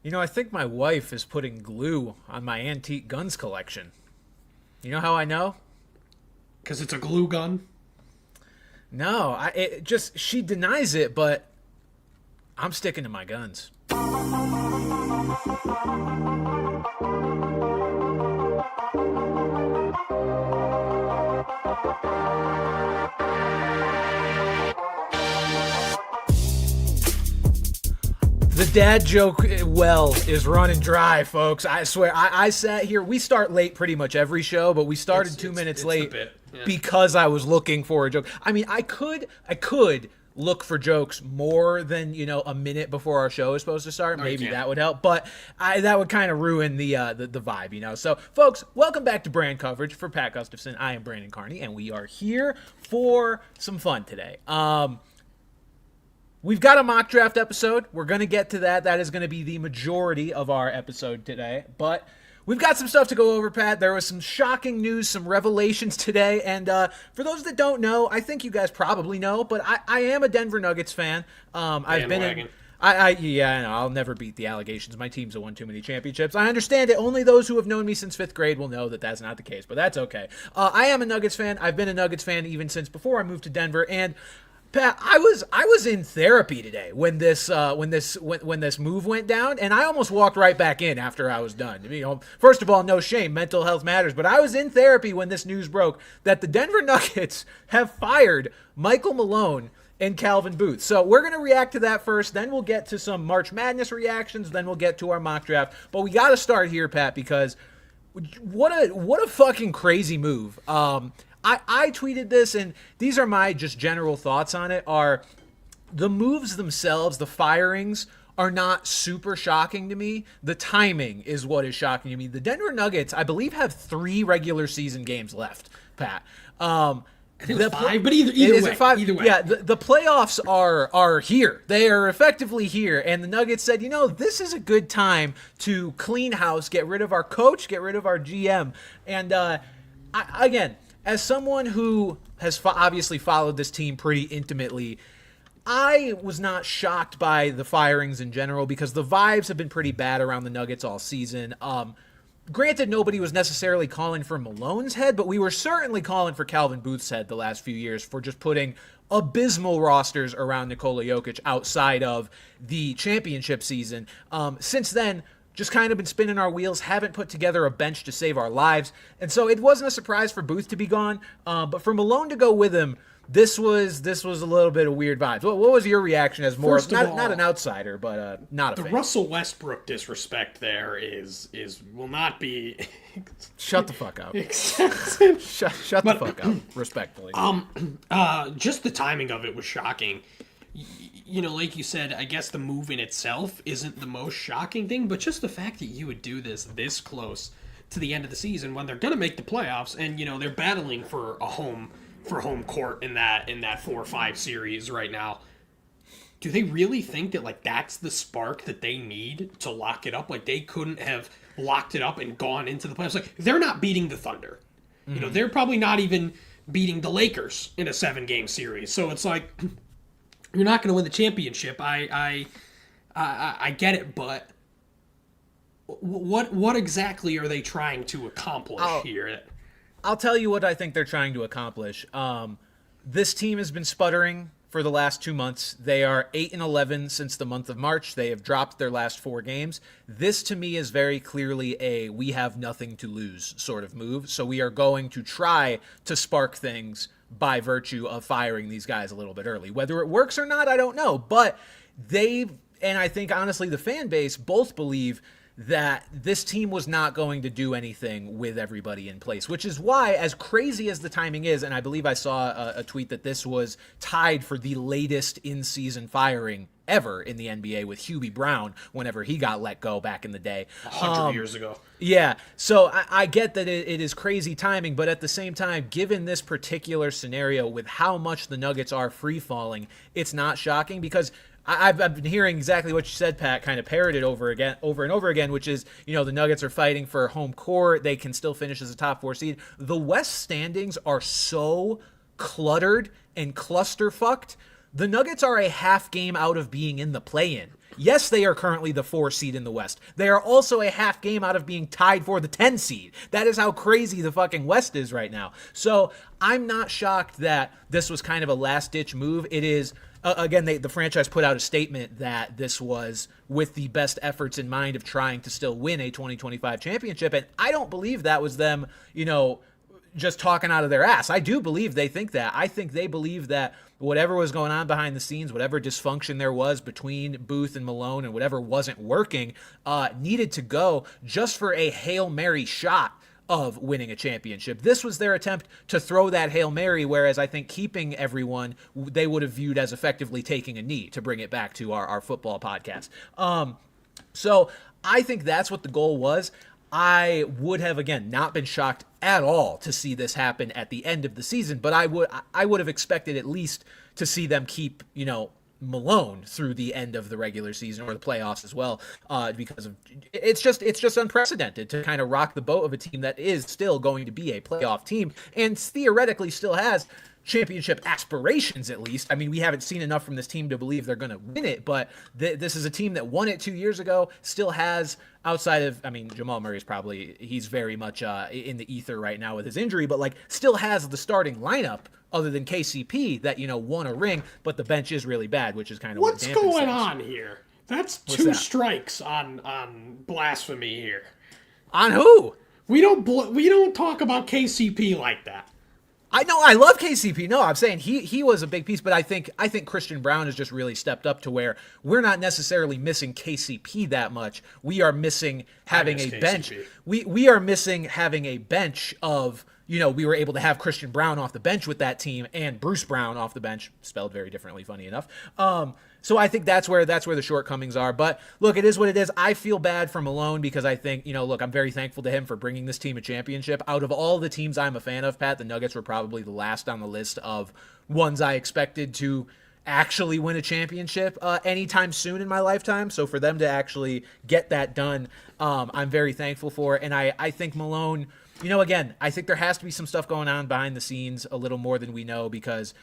I think my wife is putting glue on my antique guns collection. You know how I know? Because it's a glue gun. No, she denies it, but I'm sticking to my guns. The dad joke well is running dry, folks. I swear. I sat here. We start late pretty much every show, but we started 2 minutes late because I was looking for a joke. I mean, I could look for jokes more than a minute before our show is supposed to start. Maybe that would help, but that would kind of ruin the vibe, So, folks, welcome back to Brand Coverage for Pat Gustafson. I am Brandon Carney, and we are here for some fun today. We've got a mock draft episode. We're going to get to that. That is going to be the majority of our episode today. But we've got some stuff to go over, Pat. There was some shocking news, some revelations today. And for those that don't know, I think you guys probably know, but I am a Denver Nuggets fan. I've been in... I know. I'll never beat the allegations. My teams have won too many championships. I understand it. Only those who have known me since 5th grade will know that that's not the case, but that's okay. I am a Nuggets fan. I've been a Nuggets fan even since before I moved to Denver, and Pat, I was in therapy today when this move went down, and I almost walked right back in after I was done. First of all, no shame, mental health matters, but I was in therapy when this news broke that the Denver Nuggets have fired Michael Malone and Calvin Booth. So we're going to react to that first, then we'll get to some March Madness reactions, then we'll get to our mock draft. But we got to start here, Pat, because what a fucking crazy move. I tweeted this, and these are my just general thoughts on it, are the moves themselves, the firings, are not super shocking to me. The timing is what is shocking to me. The Denver Nuggets, I believe, have 3 regular season games left, Pat. Five, but either way. Either way. Yeah, the playoffs are here. They are effectively here, and the Nuggets said, this is a good time to clean house, get rid of our coach, get rid of our GM. And again, as someone who has obviously followed this team pretty intimately, I was not shocked by the firings in general because the vibes have been pretty bad around the Nuggets all season. Granted, nobody was necessarily calling for Malone's head, but we were certainly calling for Calvin Booth's head the last few years for just putting abysmal rosters around Nikola Jokic outside of the championship season. Since then, just kind of been spinning our wheels, haven't put together a bench to save our lives. And so it wasn't a surprise for Booth to be gone, but for Malone to go with him, this was a little bit of weird vibes. What was your reaction as more not an outsider, but not a fan? The Russell Westbrook disrespect there will not be. Shut the fuck up. Shut the fuck up, respectfully. Just the timing of it was shocking. Like you said, I guess the move in itself isn't the most shocking thing, but just the fact that you would do this close to the end of the season when they're going to make the playoffs and, they're battling for home court in that 4-5 series right now. Do they really think that, that's the spark that they need to lock it up? They couldn't have locked it up and gone into the playoffs. They're not beating the Thunder. Mm-hmm. They're probably not even beating the Lakers in a 7-game series. So it's you're not going to win the championship. I get it, but what exactly are they trying to accomplish here? I'll tell you what I think they're trying to accomplish. This team has been sputtering for the last 2 months. They are 8-11 since the month of March. They have dropped their last 4 games. This, to me, is very clearly a we have nothing to lose sort of move. So we are going to try to spark things by virtue of firing these guys a little bit early. Whether it works or not, I don't know. But and I think honestly the fan base both believe that this team was not going to do anything with everybody in place, which is why, as crazy as the timing is, and I believe I saw a tweet that this was tied for the latest in-season firing ever in the NBA with Hubie Brown whenever he got let go back in the day. 100 years ago. Yeah, so I get that it is crazy timing, but at the same time, given this particular scenario with how much the Nuggets are free-falling, it's not shocking because I've been hearing exactly what you said, Pat, kind of parroted over and over again, which is, the Nuggets are fighting for home court. They can still finish as a top 4 seed. The West standings are so cluttered and cluster-fucked. The Nuggets are a half game out of being in the play-in. Yes, they are currently the 4 seed in the West. They are also a half game out of being tied for the 10 seed. That is how crazy the fucking West is right now. So I'm not shocked that this was kind of a last-ditch move. It is, again, the franchise put out a statement that this was with the best efforts in mind of trying to still win a 2025 championship, and I don't believe that was them, just talking out of their ass. I do believe they think that. I think they believe that whatever was going on behind the scenes, whatever dysfunction there was between Booth and Malone and whatever wasn't working, needed to go just for a Hail Mary shot of winning a championship. This was their attempt to throw that Hail Mary, whereas I think keeping everyone, they would have viewed as effectively taking a knee, to bring it back to our football podcast. So I think that's what the goal was. I would have, again, not been shocked at all to see this happen at the end of the season, but I would have expected at least to see them keep, Malone through the end of the regular season or the playoffs as well, because of it's just unprecedented to kind of rock the boat of a team that is still going to be a playoff team and theoretically still has championship aspirations, at least. I mean, we haven't seen enough from this team to believe they're going to win it, but this is a team that won it 2 years ago, still has, outside of, Jamal Murray's he's very much in the ether right now with his injury, but still has the starting lineup other than KCP that, won a ring, but the bench is really bad, which is kind of what's going on here. That's two strikes on blasphemy here. On who? We don't talk about KCP like that. I know, I love KCP. No, I'm saying he was a big piece, but I think Christian Brown has just really stepped up to where we're not necessarily missing KCP that much. We are missing having a bench. We are missing having a bench of, we were able to have Christian Brown off the bench with that team and Bruce Brown off the bench, spelled very differently, funny enough. So I think that's where the shortcomings are. But look, it is what it is. I feel bad for Malone because I think, look, I'm very thankful to him for bringing this team a championship. Out of all the teams I'm a fan of, Pat, the Nuggets were probably the last on the list of ones I expected to actually win a championship anytime soon in my lifetime. So for them to actually get that done, I'm very thankful for it. And I think Malone, again, I think there has to be some stuff going on behind the scenes a little more than we know, because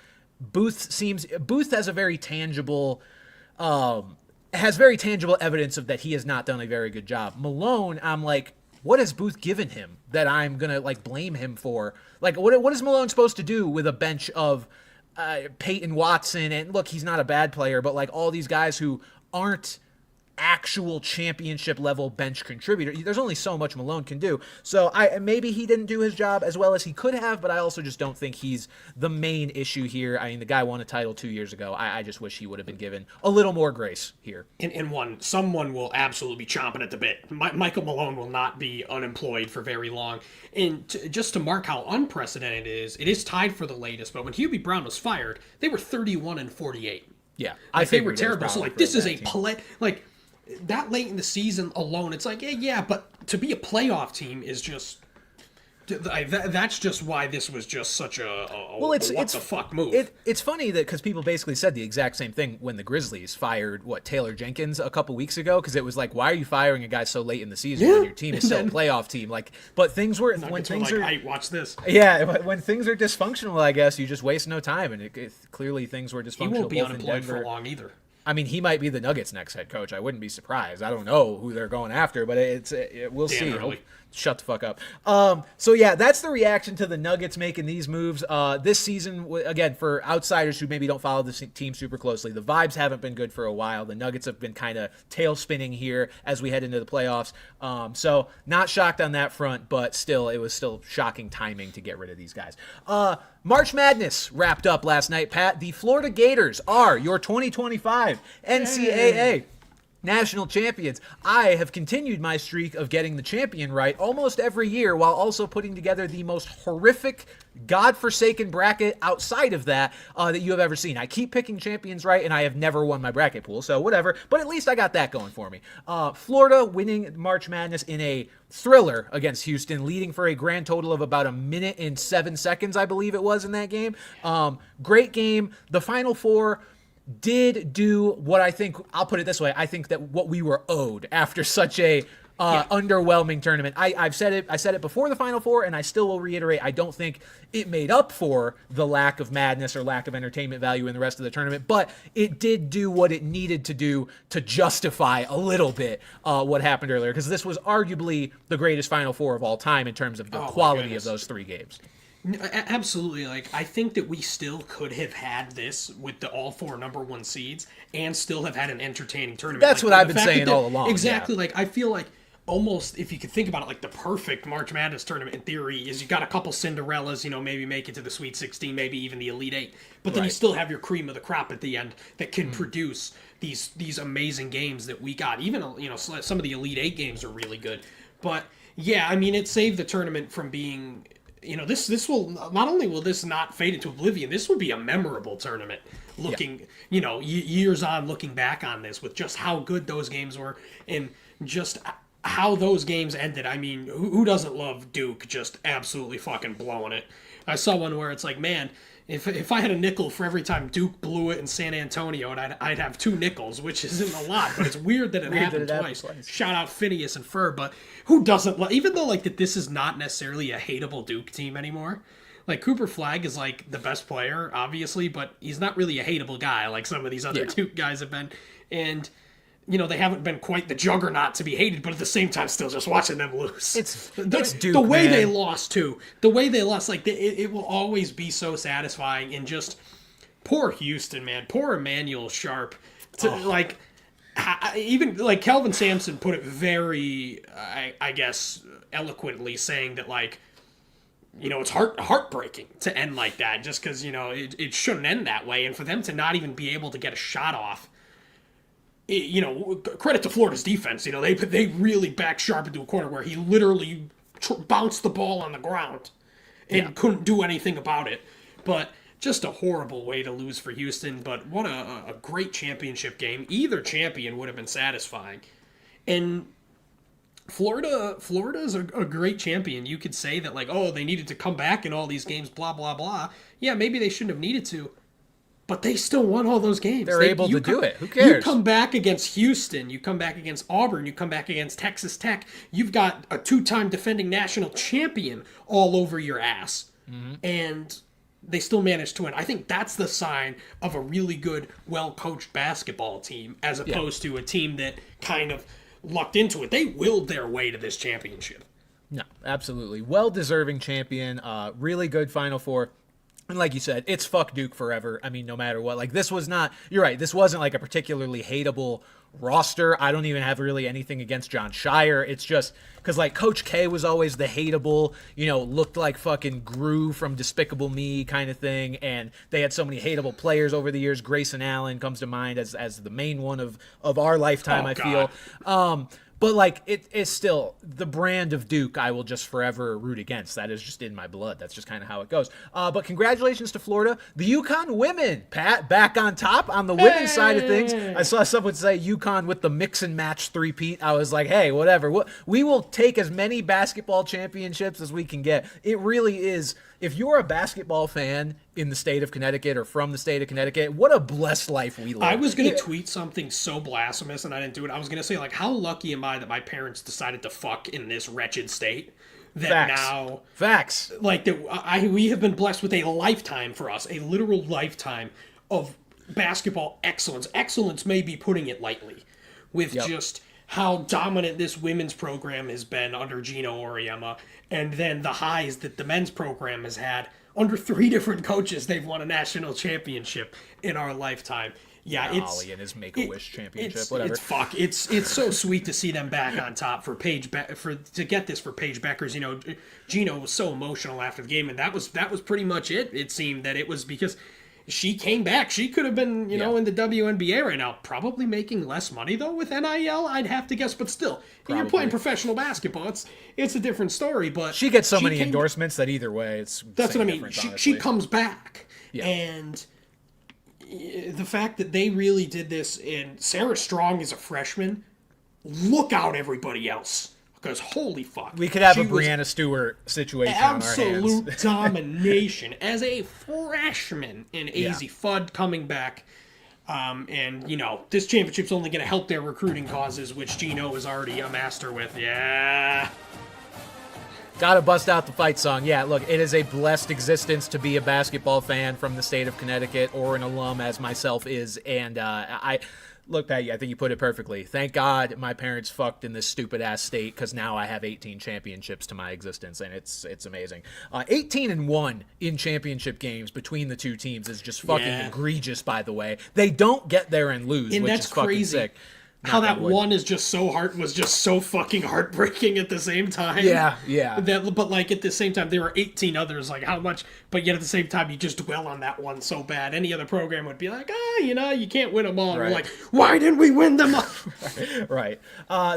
Booth has a very tangible evidence of that he has not done a very good job. Malone, I'm like, what has Booth given him that I'm gonna blame him for? What is Malone supposed to do with a bench of Peyton Watson? And look, he's not a bad player, but all these guys who aren't actual championship level bench contributor. There's only so much Malone can do. So maybe he didn't do his job as well as he could have, but I also just don't think he's the main issue here. The guy won a title 2 years ago. I just wish he would have been given a little more grace here. Someone will absolutely be chomping at the bit. Michael Malone will not be unemployed for very long. And just to mark how unprecedented it is tied for the latest, but when Hubie Brown was fired, they were 31-48. Yeah. They were terrible. So this is a play, that late in the season alone, it's but to be a playoff team is just that's just why this was just such a what the fuck move. It's funny that because people basically said the exact same thing when the Grizzlies fired Taylor Jenkins a couple weeks ago, because it was why are you firing a guy so late in the season when your team is still a playoff team? But things were when things are hey, watch this. Yeah, but when things are dysfunctional, I guess you just waste no time, and clearly things were dysfunctional. He won't be unemployed for long either. He might be the Nuggets' next head coach. I wouldn't be surprised. I don't know who they're going after, but we'll see. Shut the fuck up. So yeah, that's the reaction to the Nuggets making these moves. This season, again, for outsiders who maybe don't follow the team super closely, the vibes haven't been good for a while. The Nuggets have been kind of tail spinning here as we head into the playoffs. So not shocked on that front, but it was still shocking timing to get rid of these guys. March Madness wrapped up last night, Pat. The Florida Gators are your 2025 NCAA national champions. I have continued my streak of getting the champion right almost every year, while also putting together the most horrific, godforsaken bracket outside of that that you have ever seen. I keep picking champions right, and I have never won my bracket pool, so whatever. But at least I got that going for me. Florida winning March Madness in a thriller against Houston, leading for a grand total of about 1 minute and 7 seconds, I believe it was in that game. Great game. The Final Four did do what I think, I'll put it this way, I think that what we were owed after such a underwhelming tournament. I said it before the Final Four, and I still will reiterate, I don't think it made up for the lack of madness or lack of entertainment value in the rest of the tournament, but it did do what it needed to do to justify a little bit what happened earlier, because this was arguably the greatest Final Four of all time in terms of the quality of those 3 games. Absolutely. Like, I think that we still could have had this with all 4 number 1 seeds and still have had an entertaining tournament. That's what I've been saying all along. Exactly. Yeah. Like, I feel like almost, if you could think about it, like the perfect March Madness tournament in theory is you got a couple Cinderellas, maybe make it to the Sweet 16, maybe even the Elite 8, but then you still have your cream of the crop at the end that can produce these amazing games that we got. Even, some of the Elite 8 games are really good. But yeah, I mean, it saved the tournament from being, this will, not only will this not fade into oblivion, this will be a memorable tournament looking, years on, looking back on this with just how good those games were and just how those games ended. I mean, who doesn't love Duke just absolutely fucking blowing it? I saw one where it's like, man, if I had a nickel for every time Duke blew it in San Antonio, and I'd have 2 nickels, which isn't a lot, but it's weird that it happened twice. Shout out Phineas and Fur, but who doesn't love, even though like that this is not necessarily a hateable Duke team anymore. Like, Cooper Flagg is like the best player, obviously, but he's not really a hateable guy like some of these other Duke guys have been. And they haven't been quite the juggernaut to be hated, but at the same time, still just watching them lose. It's Duke, the way man. they lost, like, it will always be so satisfying. And just, poor Houston, man. Poor Emmanuel Sharp. Even, like, Kelvin Sampson put it very, I guess, eloquently, saying that, like, it's heartbreaking to end like that, just because, it shouldn't end that way. And for them to not even be able to get a shot off, credit to Florida's defense. They really backed Sharp into a corner where he literally bounced the ball on the ground and couldn't do anything about it. But just a horrible way to lose for Houston. But what a great championship game. Either champion would have been satisfying. And Florida's a great champion. You could say that, like, they needed to come back in all these games, blah, blah, blah. Yeah, maybe they shouldn't have needed to. But they still won all those games. They're able to do it. Who cares? You come back against Houston. You come back against Auburn. You come back against Texas Tech. You've got a 2-time defending national champion all over your ass. Mm-hmm. And they still managed to win. I think that's the sign of a really good, well-coached basketball team as opposed to a team that kind of lucked into it. They willed their way to this championship. No, absolutely. Well-deserving champion. Really good Final Four. And like you said, it's fuck Duke forever. I mean, no matter what. Like, this was not... You're right. This wasn't like a particularly hateable roster. I don't even have really anything against John Shire. It's just... Because, like, Coach K was always the hateable, looked like fucking Gru from Despicable Me kind of thing. And they had so many hateable players over the years. Grayson Allen comes to mind as the main one of our lifetime, I feel. But, like, it is still the brand of Duke I will just forever root against. That is just in my blood. That's just kind of how it goes. But congratulations to Florida. The UConn women, Pat, back on top on the women's side of things. I saw someone say UConn with the mix and match three-peat. I was like, hey, whatever. We will take as many basketball championships as we can get. It really is. If you're a basketball fan in the state of Connecticut or from the state of Connecticut, what a blessed life we live. I was going to tweet something so blasphemous and I didn't do it. I was going to say, like, how lucky am I that my parents decided to fuck in this wretched state? That now... Facts. Like, we have been blessed with a lifetime for us, a literal lifetime of basketball excellence. Excellence may be putting it lightly with just how dominant this women's program has been under Gino Auriemma, and then the highs that the men's program has had. Under 3 different coaches, they've won a national championship in our lifetime. Yeah, it's Ollie and his Make-A-Wish championship, whatever. It's so sweet to see them back on top for Paige to get this for Paige Beckers. Gino was so emotional after the game, and that was pretty much it. It seemed that it was because she came back. She could have been, in the WNBA right now, probably making less money though with NIL. I'd have to guess, but still, you're playing professional basketball. It's a different story. But she gets so many endorsements that either way, that's what I mean. She comes back, and the fact that they really did this, and Sarah Strong is a freshman. Look out, everybody else. Because holy fuck. We could have a Brianna Stewart situation on our hands. Absolute domination as a freshman in AZ Fudd coming back. And, this championship's only going to help their recruiting causes, which Gino is already a master with. Yeah. Gotta bust out the fight song. Yeah, look, it is a blessed existence to be a basketball fan from the state of Connecticut, or an alum as myself is. And look, Pat, I think you put it perfectly. Thank God my parents fucked in this stupid-ass state, because now I have 18 championships to my existence, and it's amazing. 18-1 in championship games between the two teams is just fucking egregious, by the way. They don't get there and lose, And which that's is fucking crazy. sick. How that one is just so was just so fucking heartbreaking at the same time. Yeah. But like at the same time, there were 18 others. Like how much? But yet at the same time, you just dwell on that one so bad. Any other program would be like, you can't win them all. And we're like, why didn't we win them all? Right.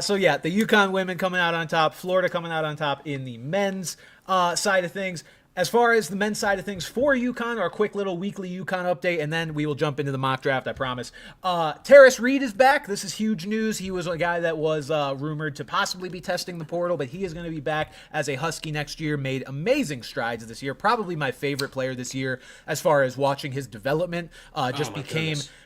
So yeah, the UConn women coming out on top, Florida coming out on top in the men's side of things. As far as the men's side of things for UConn, our quick little weekly UConn update, and then we will jump into the mock draft, I promise. Terrace Reed is back. This is huge news. He was a guy that was rumored to possibly be testing the portal, but he is going to be back as a Husky next year. Made amazing strides this year. Probably my favorite player this year as far as watching his development.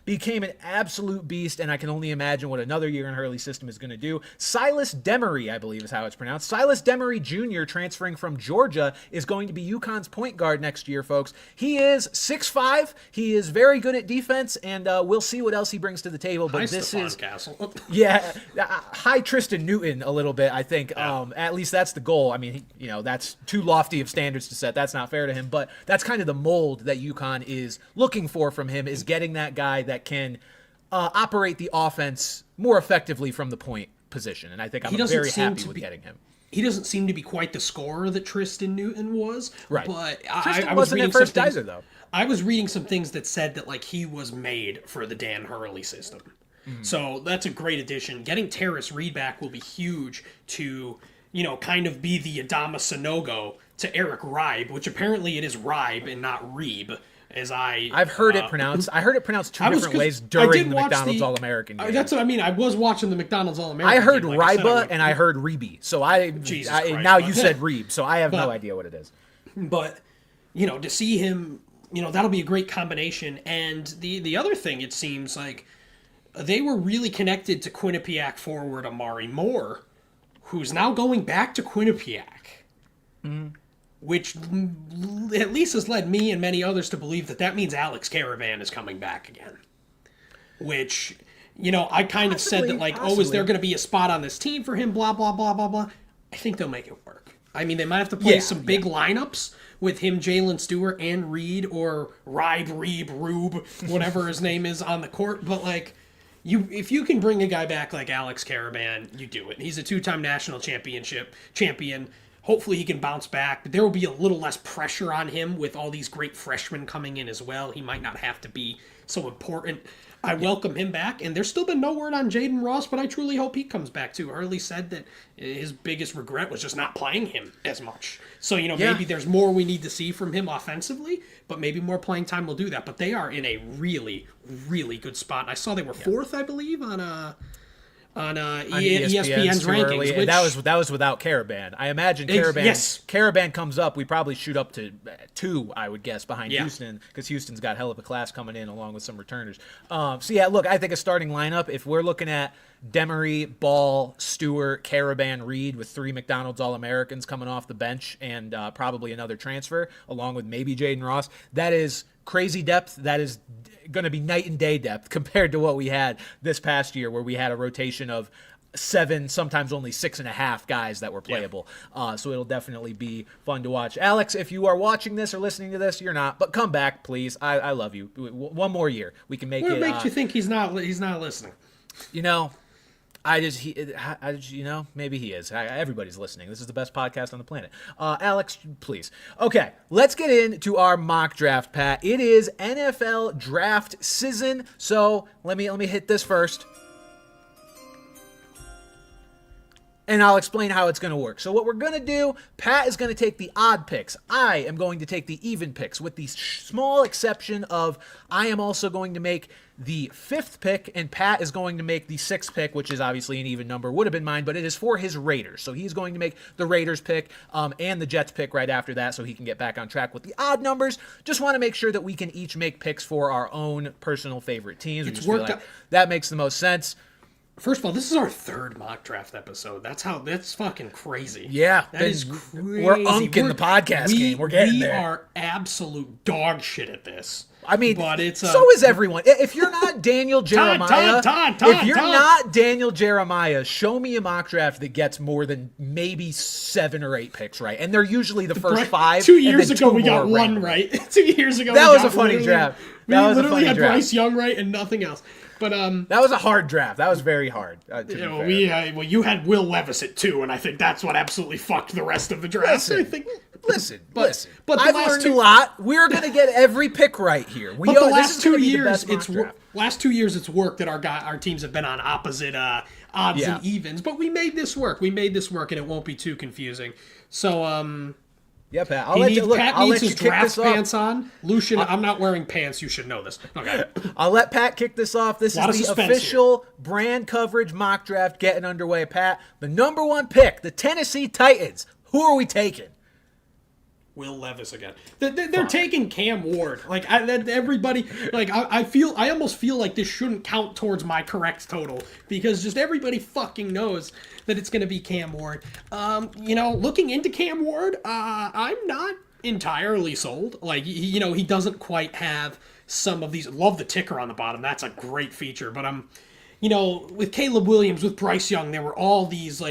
Became an absolute beast, and I can only imagine what another year in Hurley's system is going to do. Silas Demery, I believe is how it's pronounced. Silas Demery Jr., transferring from Georgia, is going to be UConn's point guard next year, folks. He is 6'5". He is very good at defense, and we'll see what else he brings to the table. But this is Castle. high Tristan Newton a little bit, I think. At least that's the goal. I mean, that's too lofty of standards to set. That's not fair to him. But that's kind of the mold that UConn is looking for from him, is getting that guy that can operate the offense more effectively from the point position. And I think I'm very happy with getting him. He doesn't seem to be quite the scorer that Tristan Newton was. Right. But Tristan I was wasn't reading at first some things, either, though. I was reading some things that said that like he was made for the Dan Hurley system. So that's a great addition. Getting Terrace Reed back will be huge to, kind of be the Adama Sanogo to Eric Ribe, which apparently it is Ribe and not Reeb. I've heard it pronounced. I heard it pronounced two different ways during the McDonald's All-American game. That's what I mean. I was watching the McDonald's All-American. I heard game, Ryba and I heard Reeby. So now you said Reeb, so I have no idea what it is. But to see him, that'll be a great combination. And the other thing, it seems like they were really connected to Quinnipiac forward Amari Moore, who's now going back to Quinnipiac. Which at least has led me and many others to believe that means Alex Caravan is coming back again. Which, I kind of said that, like, is there going to be a spot on this team for him, blah, blah, blah, blah, blah. I think they'll make it work. I mean, they might have to play some big lineups with him, Jalen Stewart, and Reed, or Rube, whatever his name is on the court. But, like, if you can bring a guy back like Alex Caravan, you do it. He's a two-time national champion. Hopefully he can bounce back. There will be a little less pressure on him with all these great freshmen coming in as well. He might not have to be so important. I welcome him back, and there's still been no word on Jaden Ross, but I truly hope he comes back too. Hurley said that his biggest regret was just not playing him as much. So, maybe there's more we need to see from him offensively, but maybe more playing time will do that. But they are in a really, really good spot. And I saw they were fourth, I believe, on ESPN's rankings. Which, that was without Caravan. I imagine Caravan comes up. We probably shoot up to 2, I would guess, behind Houston, because Houston's got hell of a class coming in along with some returners. Look, I think a starting lineup, if we're looking at Demery, Ball, Stewart, Caravan, Reed, with 3 McDonald's All-Americans coming off the bench and probably another transfer, along with maybe Jaden Ross, that is crazy depth. That is going to be night and day depth compared to what we had this past year, where we had a rotation of 7, sometimes only 6.5 guys that were playable. So it'll definitely be fun to watch. Alex, if you are watching this or listening to this, you're not, but come back, please. I love you. One more year, we can make it. What makes you think he's not listening? Maybe he is. Everybody's listening. This is the best podcast on the planet. Alex, please. Okay, let's get into our mock draft, Pat. It is NFL draft season, so let me hit this first. and I'll explain how it's going to work. So what we're going to do, Pat is going to take the odd picks. I am going to take the even picks, with the small exception of I am also going to make the 5th pick, and Pat is going to make the 6th pick, which is obviously an even number, would have been mine, but it is for his Raiders. So he's going to make the Raiders pick and the Jets pick right after that, so he can get back on track with the odd numbers. Just want to make sure that we can each make picks for our own personal favorite teams. It's worked out. That makes the most sense. First of all, this is our 3rd mock draft episode. That's fucking crazy. Yeah. That is crazy. We're unking the podcast game. We're getting there. We are absolute dog shit at this. I mean, but it's, so is everyone. If you're not Daniel Jeremiah, if you're not Daniel Jeremiah, show me a mock draft that gets more than maybe 7 or 8 picks right, and they're usually the first 5. 2 years ago, we got one right. 2 years ago, that was a funny draft. We literally had Bryce Young right and nothing else. But that was a hard draft. That was very hard. You had Will Levis at 2, and I think that's what absolutely fucked the rest of the draft. Listen. But I've learned a lot. We're gonna get every pick right here. But the last 2 years, it's worked that our teams have been on opposite odds and evens. But we made this work. And it won't be too confusing. So yeah, Pat. Pat needs his draft pants on. Lucian, I'm not wearing pants. You should know this. Okay. I'll let Pat kick this off. This is the official brand coverage mock draft getting underway. Pat, the number 1 pick, the Tennessee Titans. Who are we taking? Will Levis again. They're taking Cam Ward. Everybody. I almost feel like this shouldn't count towards my correct total because just everybody fucking knows that it's going to be Cam Ward. Looking into Cam Ward, I'm not entirely sold. He doesn't quite have some of these. Love the ticker on the bottom. That's a great feature. But with Caleb Williams, with Bryce Young, there were all these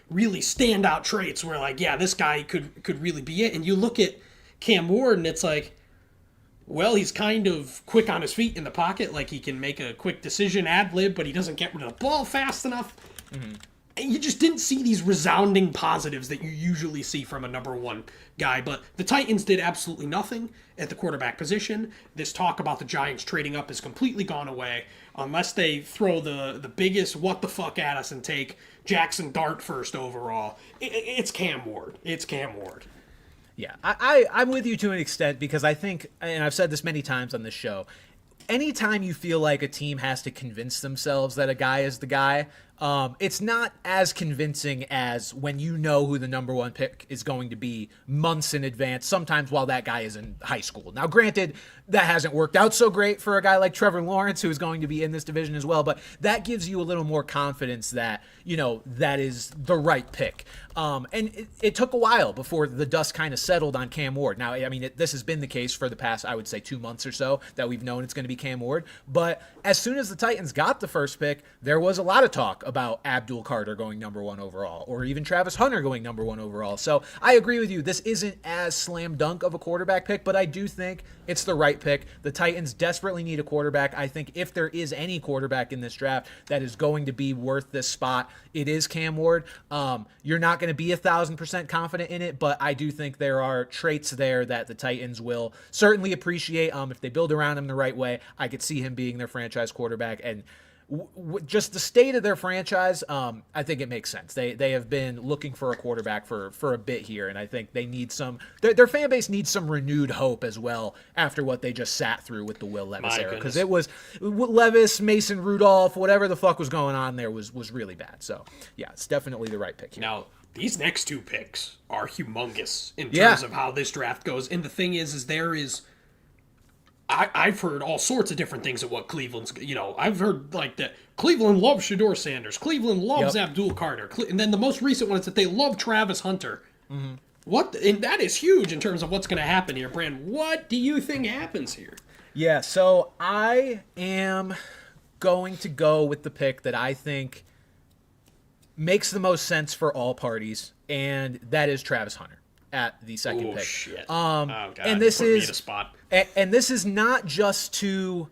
really standout traits where this guy could really be it. And you look at Cam Ward and it's he's kind of quick on his feet in the pocket. He can make a quick decision, ad-lib, but he doesn't get rid of the ball fast enough. Mm-hmm. And you just didn't see these resounding positives that you usually see from a number 1 guy. But the Titans did absolutely nothing at the quarterback position. This talk about the Giants trading up has completely gone away unless they throw the biggest what the fuck at us and take Jackson Dart first overall. It's Cam Ward. It's Cam Ward. Yeah, I'm with you to an extent because I think, and I've said this many times on this show, anytime you feel like a team has to convince themselves that a guy is the guy, it's not as convincing as when you know who the number 1 pick is going to be months in advance, sometimes while that guy is in high school. Now, granted, that hasn't worked out so great for a guy like Trevor Lawrence, who is going to be in this division as well, but that gives you a little more confidence that, that is the right pick. And it took a while before the dust kind of settled on Cam Ward. Now, this has been the case for the past, I would say, 2 months or so that we've known it's going to be Cam Ward. But as soon as the Titans got the first pick, there was a lot of talk about Abdul Carter going number 1 overall, or even Travis Hunter going number 1 overall. So I agree with you. This isn't as slam dunk of a quarterback pick, but I do think it's the right pick. The Titans desperately need a quarterback. I think if there is any quarterback in this draft that is going to be worth this spot, it is Cam Ward. You're not going to be 1,000% confident in it, but I do think there are traits there that the Titans will certainly appreciate. If they build around him the right way, I could see him being their franchise quarterback. And just the state of their franchise, I think it makes sense. They have been looking for a quarterback for a bit here, and I think they need their fan base needs some renewed hope as well after what they just sat through with the Will Levis era, because it was Levis, Mason Rudolph, whatever the fuck was going on there was really bad. So yeah, it's definitely the right pick here. Now these next 2 picks are humongous in terms of how this draft goes, and the thing is there is. I've heard all sorts of different things of what Cleveland's, I've heard that Cleveland loves Shadour Sanders. Cleveland loves Abdul Carter. And then the most recent one is that they love Travis Hunter. Mm-hmm. And that is huge in terms of what's going to happen here. Brand, what do you think happens here? Yeah, so I am going to go with the pick that I think makes the most sense for all parties, and that is Travis Hunter at the second pick. Shit. God, and this is and this is not just to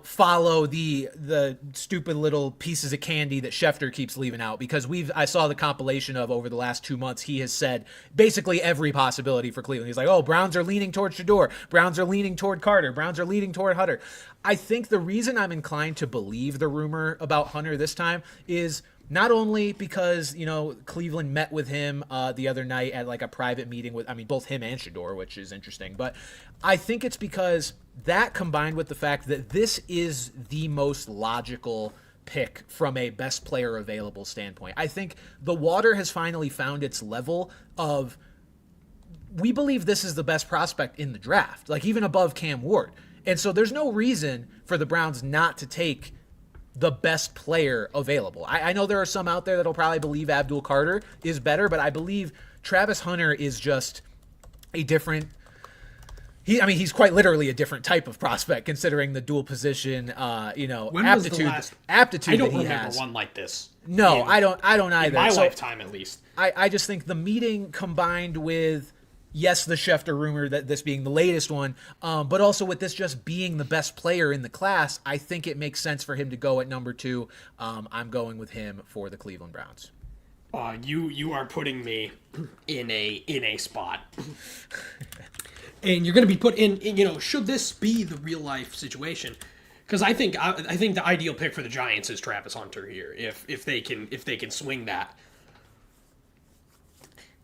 follow the stupid little pieces of candy that Schefter keeps leaving out, because I saw the compilation of over the last 2 months, he has said basically every possibility for Cleveland. He's like, Browns are leaning toward Shadour, Browns are leaning toward Carter, Browns are leaning toward Hunter. I think the reason I'm inclined to believe the rumor about Hunter this time is Not only because, Cleveland met with him the other night at like a private meeting with, both him and Shadour, which is interesting, but I think it's because that combined with the fact that this is the most logical pick from a best player available standpoint. I think the water has finally found its level of, we believe this is the best prospect in the draft, like even above Cam Ward. And so there's no reason for the Browns not to take the best player available. I know there are some out there that'll probably believe Abdul Carter is better, but I believe Travis Hunter is just a different. He's quite literally a different type of prospect considering the dual position, aptitude I don't that he remember has. one like this. No, I don't either. In my lifetime, at least. I just think the meeting combined with, yes, the Schefter rumor, that this being the latest one, but also with this just being the best player in the class, I think it makes sense for him to go at number 2. I'm going with him for the Cleveland Browns. You are putting me in a spot. And you're going to be put in, should this be the real life situation? Because I think the ideal pick for the Giants is Travis Hunter here, if they can swing that.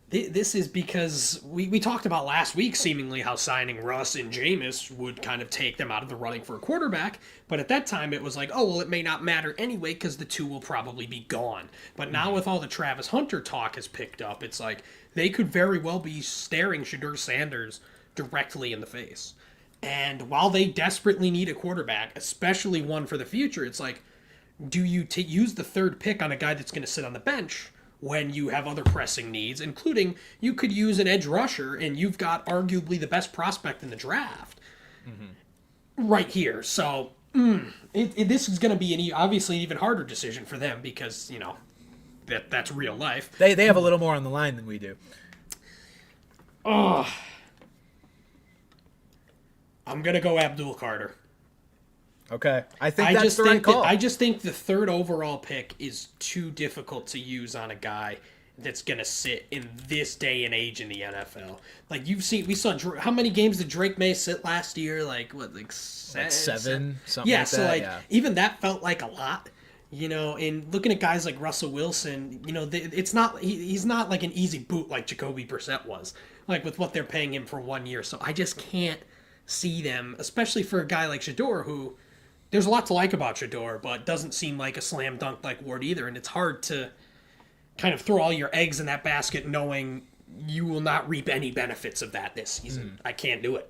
This is because we talked about last week seemingly how signing Russ and Jameis would kind of take them out of the running for a quarterback, but at that time it was like, oh, well, it may not matter anyway because the 2 will probably be gone. But now with all the Travis Hunter talk has picked up, it's like they could very well be staring Shadour Sanders directly in the face. And while they desperately need a quarterback, especially one for the future, it's like, do you use the 3rd pick on a guy that's going to sit on the bench when you have other pressing needs, including you could use an edge rusher, and you've got arguably the best prospect in the draft right here. So this is going to be obviously an even harder decision for them because, that's real life. They have a little more on the line than we do. Oh, I'm going to go Abdul Carter. Okay. I think that's the right call. I just think the 3rd overall pick is too difficult to use on a guy that's going to sit in this day and age in the NFL. Like we saw how many games did Drake May sit last year? Like 7, something yeah, like so that. Even that felt like a lot. And looking at guys like Russell Wilson, it's not he's not like an easy boot like Jacoby Brissett was, like with what they're paying him for 1 year. So I just can't see them, especially for a guy like Shadour, who there's a lot to like about Shadour, but doesn't seem like a slam dunk like Ward either. And it's hard to kind of throw all your eggs in that basket knowing you will not reap any benefits of that this season. I can't do it.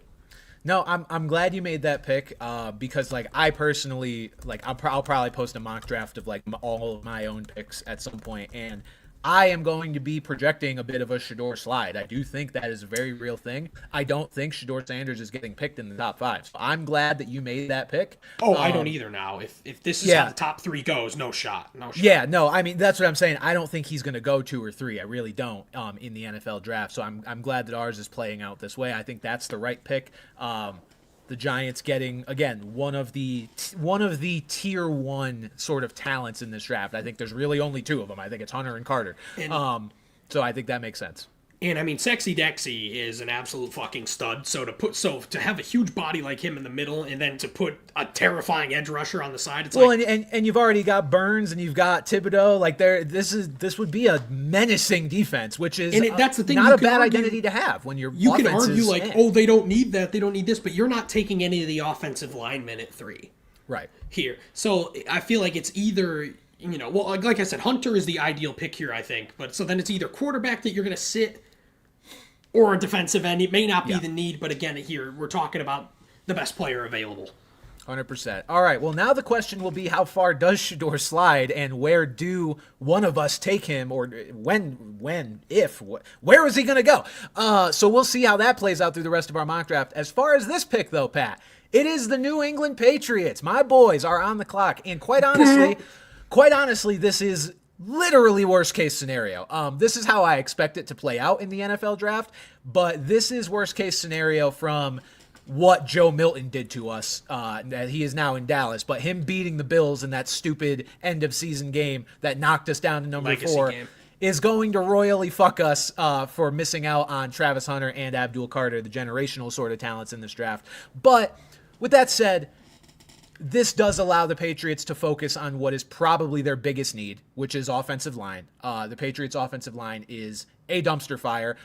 No, I'm glad you made that pick because I personally I'll probably post a mock draft of all of my own picks at some point, and I am going to be projecting a bit of a Shadour slide. I do think that is a very real thing. I don't think Shadour Sanders is getting picked in the top 5. So I'm glad that you made that pick. Oh, I don't either now. If this is how the top 3 goes, no shot. Yeah, no, that's what I'm saying. I don't think he's going to go 2 or 3. I really don't in the NFL draft. So I'm glad that ours is playing out this way. I think that's the right pick. The Giants getting, again, one of the tier 1 sort of talents in this draft. I think there's really only 2 of them. I think it's Hunter and Carter. So I think that makes sense. And Sexy Dexy is an absolute fucking stud. So to have a huge body like him in the middle, and then to put a terrifying edge rusher on the side, it's and you've already got Burns and you've got Thibodeau. This would be a menacing defense, which is that's the thing, not a bad identity to have when you can argue they don't need that, they don't need this, but you're not taking any of the offensive linemen at 3 right here. So I feel like it's either. Like I said, Hunter is the ideal pick here, I think. But so then it's either quarterback that you're going to sit or a defensive end. It may not be the need, but again, here we're talking about the best player available. 100%. All right, well, now the question will be how far does Shadour slide and where do one of us take him, or where is he going to go? So we'll see how that plays out through the rest of our mock draft. As far as this pick, though, Pat, it is the New England Patriots. My boys are on the clock, and quite honestly, this is literally worst case scenario. This is how I expect it to play out in the NFL draft, but this is worst case scenario from what Joe Milton did to us. That he is now in Dallas, but him beating the Bills in that stupid end of season game that knocked us down to number Legacy 4 game is going to royally fuck us for missing out on Travis Hunter and Abdul Carter, the generational sort of talents in this draft. But with that said, this does allow the Patriots to focus on what is probably their biggest need, which is offensive line. The Patriots' offensive line is a dumpster fire.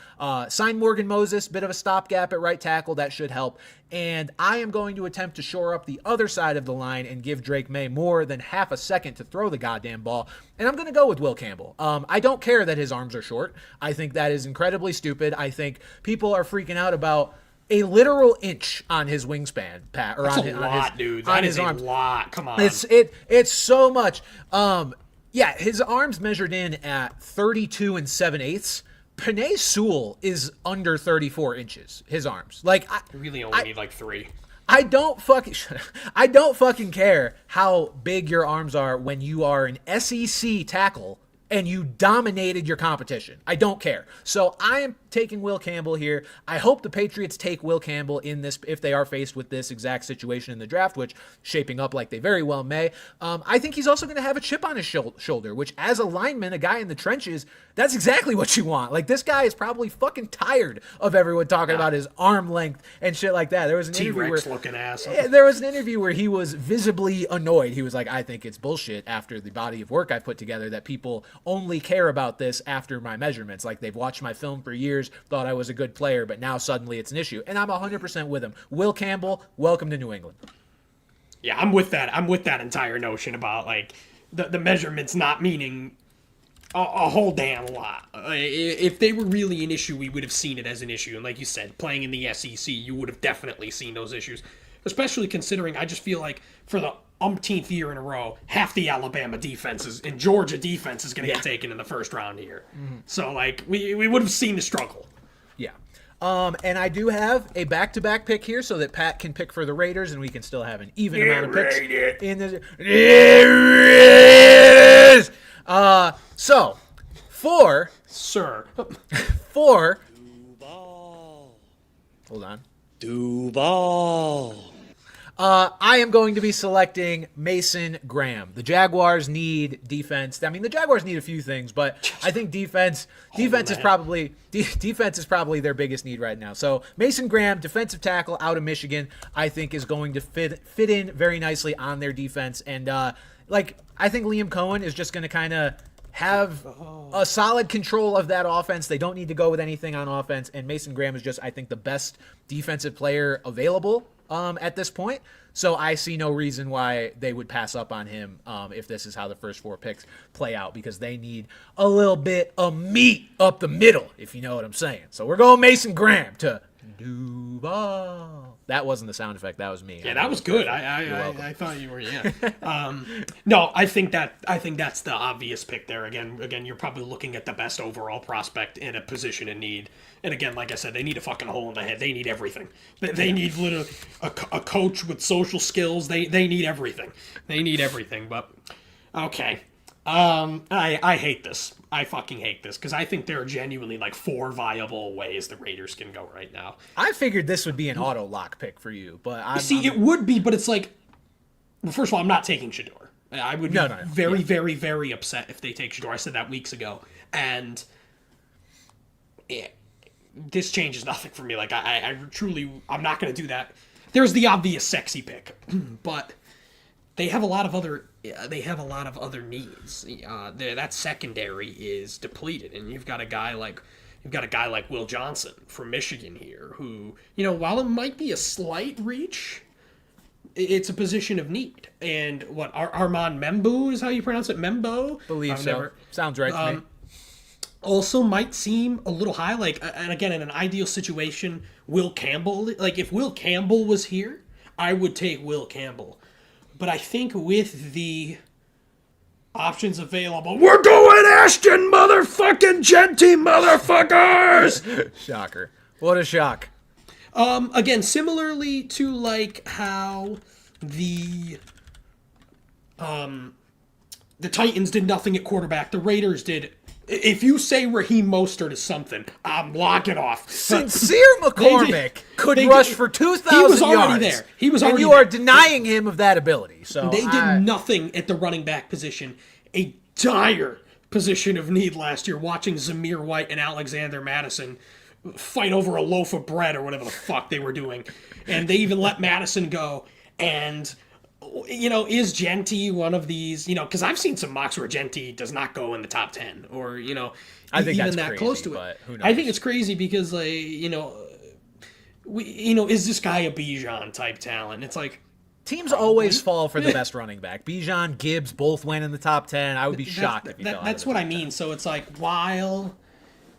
Sign Morgan Moses, bit of a stopgap at right tackle. That should help. And I am going to attempt to shore up the other side of the line and give Drake May more than half a second to throw the goddamn ball. And I'm going to go with Will Campbell. I don't care that his arms are short. I think that is incredibly stupid. I think people are freaking out about a literal inch on his wingspan, Pat. Or That's on a his, lot, dude. That is a lot. Come on. It's so much. Yeah, his arms measured in at 32 7/8. Penei Sewell is under 34 inches. His arms, like, You really only need like 3. I don't fucking care how big your arms are when you are an SEC tackle and you dominated your competition. I don't care. So I am taking Will Campbell here. I hope the Patriots take Will Campbell in this if they are faced with this exact situation in the draft, which shaping up like they very well may. I think he's also going to have a chip on his shoulder, which as a lineman, a guy in the trenches, that's exactly what you want. Like, this guy is probably fucking tired of everyone talking about his arm length and shit like that. There was an T-Rex looking ass. There was an interview where he was visibly annoyed. He was like, I think it's bullshit after the body of work I put together that people only care about this after my measurements. Like, they've watched my film for years, thought I was a good player, but now suddenly it's an issue. And I'm 100% with him. Will Campbell, welcome to New England. Yeah, I'm with that. I'm with that entire notion about, like, the measurements not meaning a whole damn lot. If they were really an issue, we would have seen it as an issue. And like you said, playing in the SEC, you would have definitely seen those issues. Especially considering, I just feel like for the umpteenth year in a row, half the Alabama defenses and Georgia defense is going to get taken in the first round here. Mm-hmm. So, like, we would have seen the struggle. Yeah. And I do have a back-to-back pick here so that Pat can pick for the Raiders and we can still have an even amount of picks. In the Raiders! So, for Duval. Hold on. Duval. I am going to be selecting Mason Graham. The Jaguars need defense. I mean, the Jaguars need a few things, but I think defense is probably their biggest need right now. So Mason Graham, defensive tackle out of Michigan, I think is going to fit in very nicely on their defense. And I think Liam Cohen is just going to kind of have a solid control of that offense. They don't need to go with anything on offense. And Mason Graham is just, I think, the best defensive player available at this point. So I see no reason why they would pass up on him if this is how the first 4 picks play out, because they need a little bit of meat up the middle, if you know what I'm saying. So we're going Mason Graham to Duval. That wasn't the sound effect. That was me. Yeah, that was good. I thought you were. Yeah. No, I think that's the obvious pick there. Again, you're probably looking at the best overall prospect in a position in need. And again, like I said, they need a fucking hole in the head. They need everything. They need literally a coach with social skills. They need everything. They need everything. But okay. I hate this. I fucking hate this because I think there are genuinely like 4 viable ways the Raiders can go right now. I figured this would be an auto lock pick for you, but it would be, but it's like, well, first of all, I'm not taking Shadour. I would be very, very, very upset if they take Shadour. I said that weeks ago, and this changes nothing for me. Like I truly, I'm not going to do that. There's the obvious sexy pick, but they have a lot of other. They have a lot of other needs. That secondary is depleted, and you've got a guy like Will Johnson from Michigan here, who, while it might be a slight reach, it's a position of need. And what Armand Membo is how you pronounce it, Membo? Believe so. Sounds right to me. Also might seem a little high. Like, and again, in an ideal situation, Will Campbell. Like, if Will Campbell was here, I would take Will Campbell. But I think with the options available, we're going Ashton motherfucking Genty motherfuckers! Shocker. What a shock. Again, similarly to like how the Titans did nothing at quarterback, the Raiders did. If you say Raheem Mostert is something, I'm locking off. Sincere McCormick could rush for 2,000 yards. He was already there. He was already there. And you are denying him of that ability. So they did nothing at the running back position. A dire position of need last year, watching Zamir White and Alexander Madison fight over a loaf of bread or whatever the fuck they were doing. And they even let Madison go. And is Genty one of these, because I've seen some mocks where Genty does not go in the top 10 or, I think even that's that crazy, close to but it. who knows? I think it's crazy because, is this guy a Bijan type talent? It's like, teams always fall for the best running back. Bijan, Gibbs both went in the top 10. I would be shocked if he fell out of that's the what top I mean. 10. So it's like, while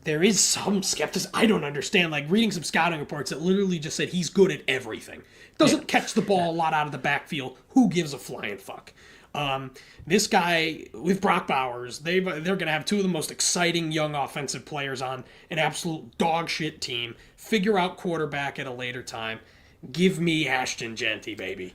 there is some skepticism, I don't understand. Like reading some scouting reports that literally just said he's good at everything. Doesn't catch the ball a lot out of the backfield. Who gives a flying fuck? This guy with Brock Bowers, they're going to have two of the most exciting young offensive players on an absolute dog shit team. Figure out quarterback at a later time. Give me Ashton Genty, baby.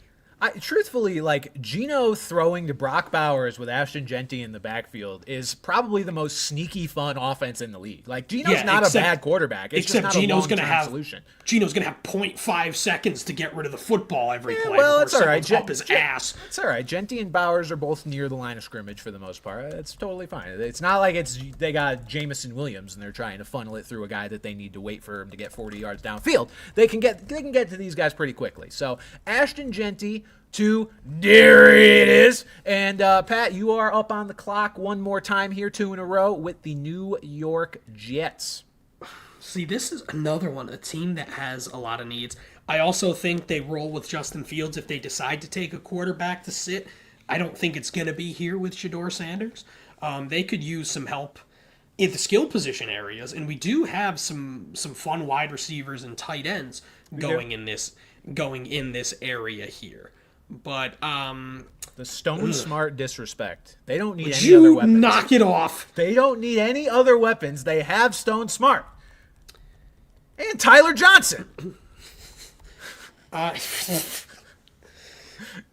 Truthfully, like Geno throwing to Brock Bowers with Ashton Genty in the backfield is probably the most sneaky fun offense in the league. Like Geno's not a bad quarterback. It's just not Geno's a going to long-term have solution. Geno's going to have 0.5 seconds to get rid of the football every play. Well, it's all right. Up his ass. It's all right. Genty and Bowers are both near the line of scrimmage for the most part. It's totally fine. It's not like they got Jamison Williams and they're trying to funnel it through a guy that they need to wait for him to get 40 yards downfield. They can get to these guys pretty quickly. So Ashton Genty to there it is. And Pat, you are up on the clock one more time here, 2 in a row with the New York Jets. See, this is another one, a team that has a lot of needs. I also think they roll with Justin Fields if they decide to take a quarterback to sit. I don't think it's going to be here with Shadour Sanders. They could use some help in the skill position areas, and we do have some fun wide receivers and tight ends going in this area here. But the Stone Smart disrespect. They don't need any other weapons. Knock it off. They don't need any other weapons. They have Stone Smart and Tyler Johnson. Do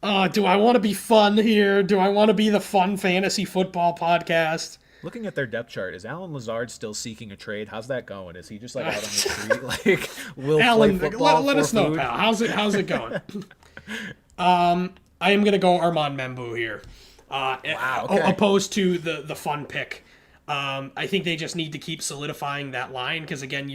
I want to be fun here? Do I want to be the fun fantasy football podcast? Looking at their depth chart, is Alan Lazard still seeking a trade? How's that going? Is he just like out on the street, like will Alan, play football let for us know, food? pal. How's it going? I am gonna go Armand Membu here. Wow. Okay. Opposed to the fun pick. I think they just need to keep solidifying that line because again,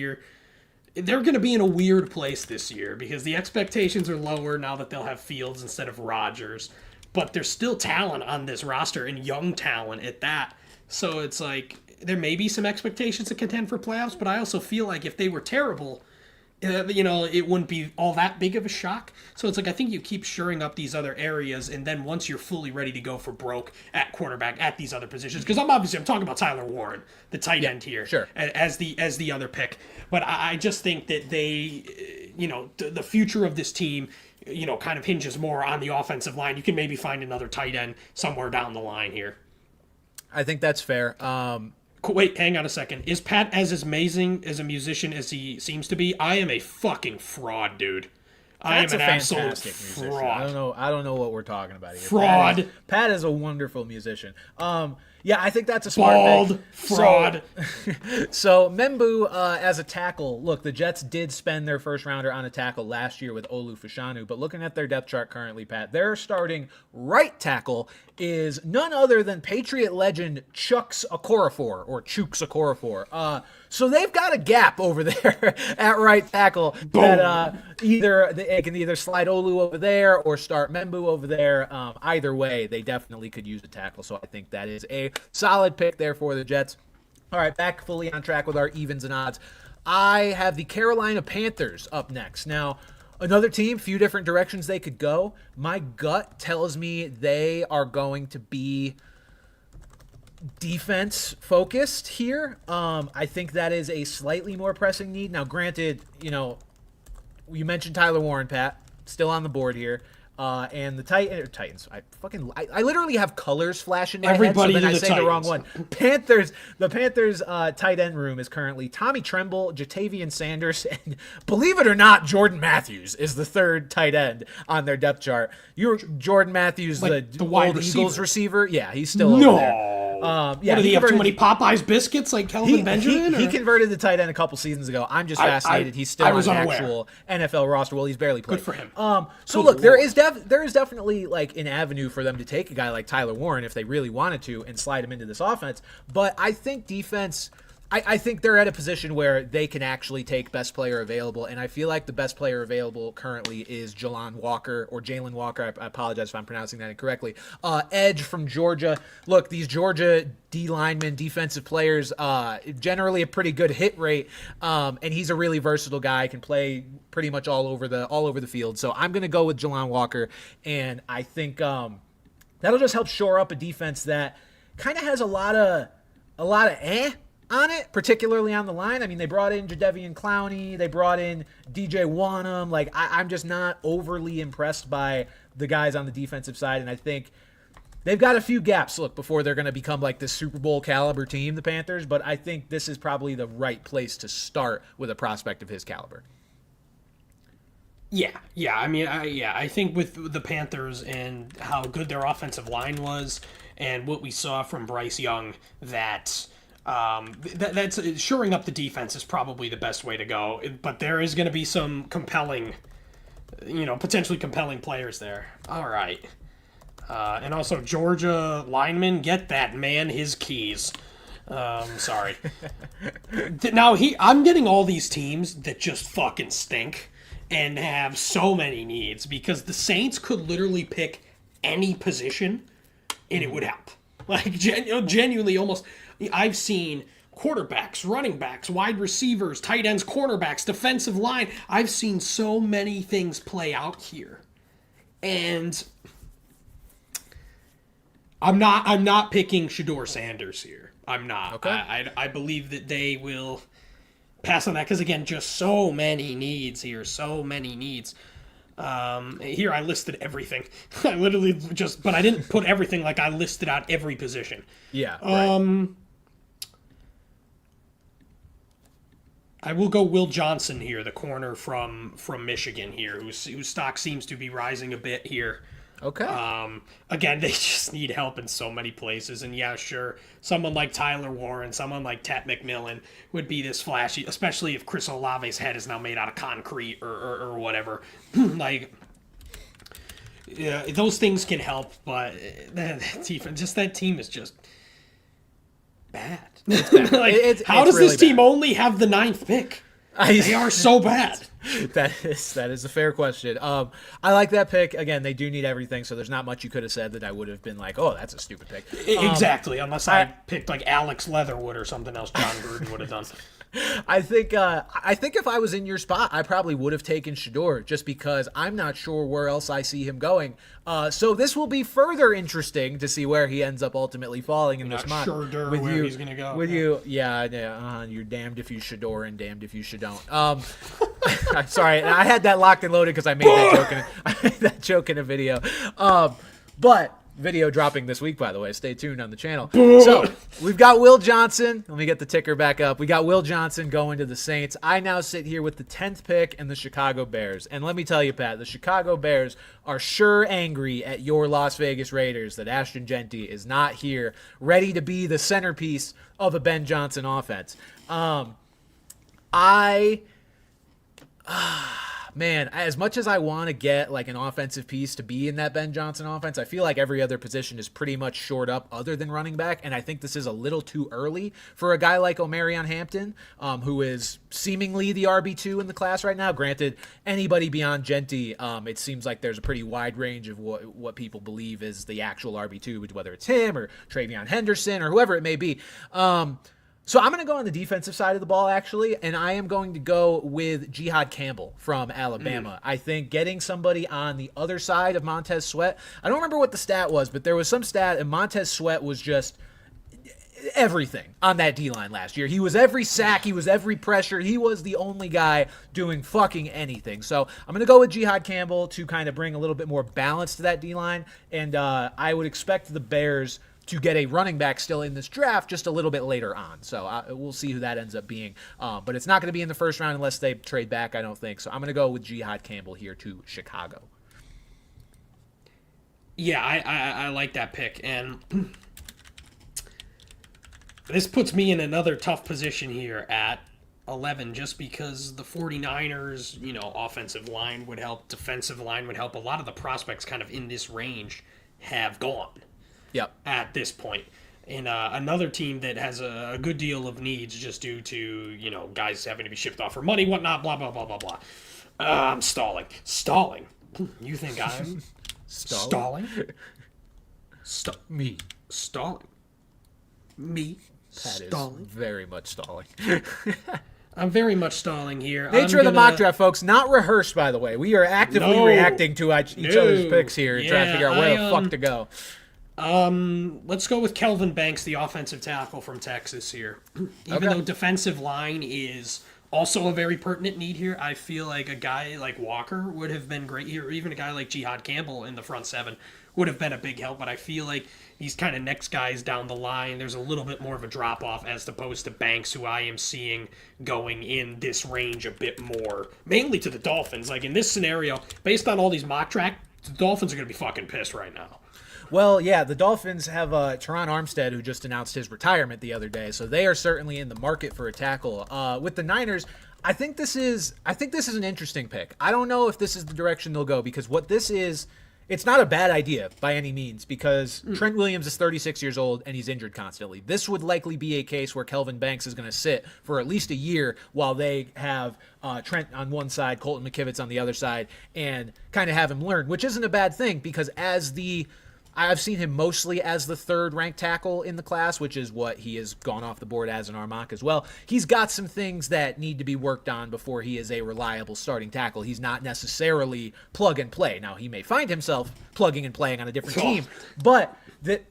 they're going to be in a weird place this year because the expectations are lower now that they'll have Fields instead of Rodgers, but there's still talent on this roster and young talent at that. So it's like there may be some expectations to contend for playoffs, but I also feel like if they were terrible, it wouldn't be all that big of a shock. So it's like I think you keep shoring up these other areas, and then once you're fully ready to go for broke at quarterback at these other positions, because I'm talking about Tyler Warren, the tight end here, sure, as the other pick. But I just think that they, the future of this team, kind of hinges more on the offensive line. You can maybe find another tight end somewhere down the line here. I think that's fair. Wait, hang on a second. Is Pat as amazing as a musician as he seems to be? I am a fucking fraud, dude. I am an absolute fraud. I don't know what we're talking about here. Fraud. Pat is a wonderful musician. Yeah, I think that's a smart pick. Fraud. So Membu as a tackle. Look, the Jets did spend their first rounder on a tackle last year with Olu Fashanu, but looking at their depth chart currently, Pat, their starting right tackle is none other than Patriot legend Chuks Okorafor. So they've got a gap over there at right tackle. Boom. That they can either slide Olu over there or start Membu over there. Either way, they definitely could use a tackle. So I think that is a solid pick there for the Jets. All right, back fully on track with our evens and odds. I have the Carolina Panthers up next. Now, another team, few different directions they could go. My gut tells me they are going to be defense focused here. I think that is a slightly more pressing need. Now, granted, you mentioned Tyler Warren, Pat, still on the board here. And the Titans. I literally have colors flashing in my head, so then I say the wrong one. The Panthers tight end room is currently Tommy Tremble, Jatavian Sanders, and believe it or not, Jordan Matthews is the third tight end on their depth chart. Jordan Matthews, like the wide old receiver. Eagles receiver. Yeah, he's still over there. What, do they have too many Popeyes biscuits like Kelvin Benjamin? He converted the tight end a couple seasons ago. I'm just fascinated. He's still on the actual NFL roster. Well, he's barely played. Good for him. So look, there is definitely like an avenue for them to take a guy like Tyler Warren if they really wanted to and slide him into this offense. But I think defense I think they're at a position where they can actually take best player available, and I feel like the best player available currently is Jalon Walker or Jalen Walker. I apologize if I'm pronouncing that incorrectly. Edge from Georgia. Look, these Georgia D linemen, defensive players, generally a pretty good hit rate, and he's a really versatile guy. Can play pretty much all over the field. So I'm gonna go with Jalon Walker, and I think that'll just help shore up a defense that kind of has a lot of on it, particularly on the line. I mean, they brought in Jadeveon Clowney. They brought in DJ Wanham. Like, I'm just not overly impressed by the guys on the defensive side, and I think they've got a few gaps, look, before they're going to become like this Super Bowl caliber team, the Panthers, but I think this is probably the right place to start with a prospect of his caliber. Yeah. I mean, I think with the Panthers and how good their offensive line was and what we saw from Bryce Young, that's shoring up the defense is probably the best way to go. But there is going to be some compelling, potentially compelling players there. All right. And also Georgia lineman, get that man his keys. Sorry. Now I'm getting all these teams that just fucking stink and have so many needs, because the Saints could literally pick any position and it would help. Like, genuinely, almost. I've seen quarterbacks, running backs, wide receivers, tight ends, cornerbacks, defensive line. I've seen so many things play out here. And I'm not picking Shadour Sanders here. I'm not. Okay. I believe that they will pass on that, because, again, just so many needs here. So many needs. Here I listed everything. I literally but I didn't put everything, like I listed out every position. Yeah. Right. I will go Will Johnson here, the corner from Michigan here, whose stock seems to be rising a bit here. Okay. Again, they just need help in so many places, and yeah, sure, someone like Tyler Warren, someone like Tat McMillan would be this flashy, especially if Chris Olave's head is now made out of concrete or whatever. Like, yeah, those things can help, but that team is just bad. Like, how does really this team bad. only have the 9th pick? They are so bad. That is a fair question. I like that pick. Again, they do need everything, so there's not much you could have said that I would have been like, oh, that's a stupid pick. Exactly, unless I picked like Alex Leatherwood or something else John Gruden would have done. I think if I was in your spot, I probably would have taken Shadour, just because I'm not sure where else I see him going. So this will be further interesting to see where he ends up ultimately falling in this mock. Sure where he's gonna go. You're damned if you Shadour and damned if you should don't. Sorry, I had that locked and loaded because I made that joke in a video. But video dropping this week, by the way. Stay tuned on the channel. So we've got Will Johnson. Let me get the ticker back up. We got Will Johnson going to the Saints. I now sit here with the 10th pick and the Chicago Bears. And let me tell you, Pat, the Chicago Bears are sure angry at your Las Vegas Raiders that Ashton Genty is not here, ready to be the centerpiece of a Ben Johnson offense. Man, as much as I want to get like an offensive piece to be in that Ben Johnson offense, I feel like every other position is pretty much shored up other than running back, and I think this is a little too early for a guy like Omarion Hampton, who is seemingly the RB2 in the class right now. Granted, anybody beyond Genty, it seems like there's a pretty wide range of what people believe is the actual RB2, whether it's him or Travion Henderson or whoever it may be. So I'm going to go on the defensive side of the ball, actually, and I am going to go with Jihad Campbell from Alabama. I think getting somebody on the other side of Montez Sweat, I don't remember what the stat was, but there was some stat, and Montez Sweat was just everything on that D-line last year. He was every sack, he was every pressure, he was the only guy doing fucking anything. So I'm going to go with Jihad Campbell to kind of bring a little bit more balance to that D-line, and I would expect the Bears to get a running back still in this draft just a little bit later on. So we'll see who that ends up being. But it's not going to be in the first round unless they trade back, I don't think. So I'm going to go with Jihad Campbell here to Chicago. Yeah, I like that pick. And this puts me in another tough position here at 11, just because the 49ers, offensive line would help, defensive line would help. A lot of the prospects kind of in this range have gone. Yep. At this point. in another team that has a good deal of needs just due to, guys having to be shipped off for money, whatnot, blah, blah, blah, blah, blah. I'm stalling. Stalling? You think I'm stalling? Me. Stalling. Me. Pat is Stalling. very much stalling. I'm very much stalling here. Nature of the mock draft, folks, not rehearsed, by the way. We are actively reacting to each other's picks here and trying to figure out where the fuck to go. Let's go with Kelvin Banks, the offensive tackle from Texas here. Even though defensive line is also a very pertinent need here, I feel like a guy like Walker would have been great here, or even a guy like Jihad Campbell in the front seven would have been a big help, but I feel like these kind of next guys down the line, there's a little bit more of a drop-off as opposed to Banks, who I am seeing going in this range a bit more, mainly to the Dolphins. Like, in this scenario, based on all these mock drafts, the Dolphins are going to be fucking pissed right now. Well, yeah, the Dolphins have Teron Armstead, who just announced his retirement the other day, so they are certainly in the market for a tackle. With the Niners, I think this is an interesting pick. I don't know if this is the direction they'll go, because what this is, it's not a bad idea by any means, because Trent Williams is 36 years old and he's injured constantly. This would likely be a case where Kelvin Banks is going to sit for at least a year while they have Trent on one side, Colton McKivitz on the other side, and kind of have him learn, which isn't a bad thing, because I've seen him mostly as the third-ranked tackle in the class, which is what he has gone off the board as in our mock as well. He's got some things that need to be worked on before he is a reliable starting tackle. He's not necessarily plug and play. Now, he may find himself plugging and playing on a different team, but there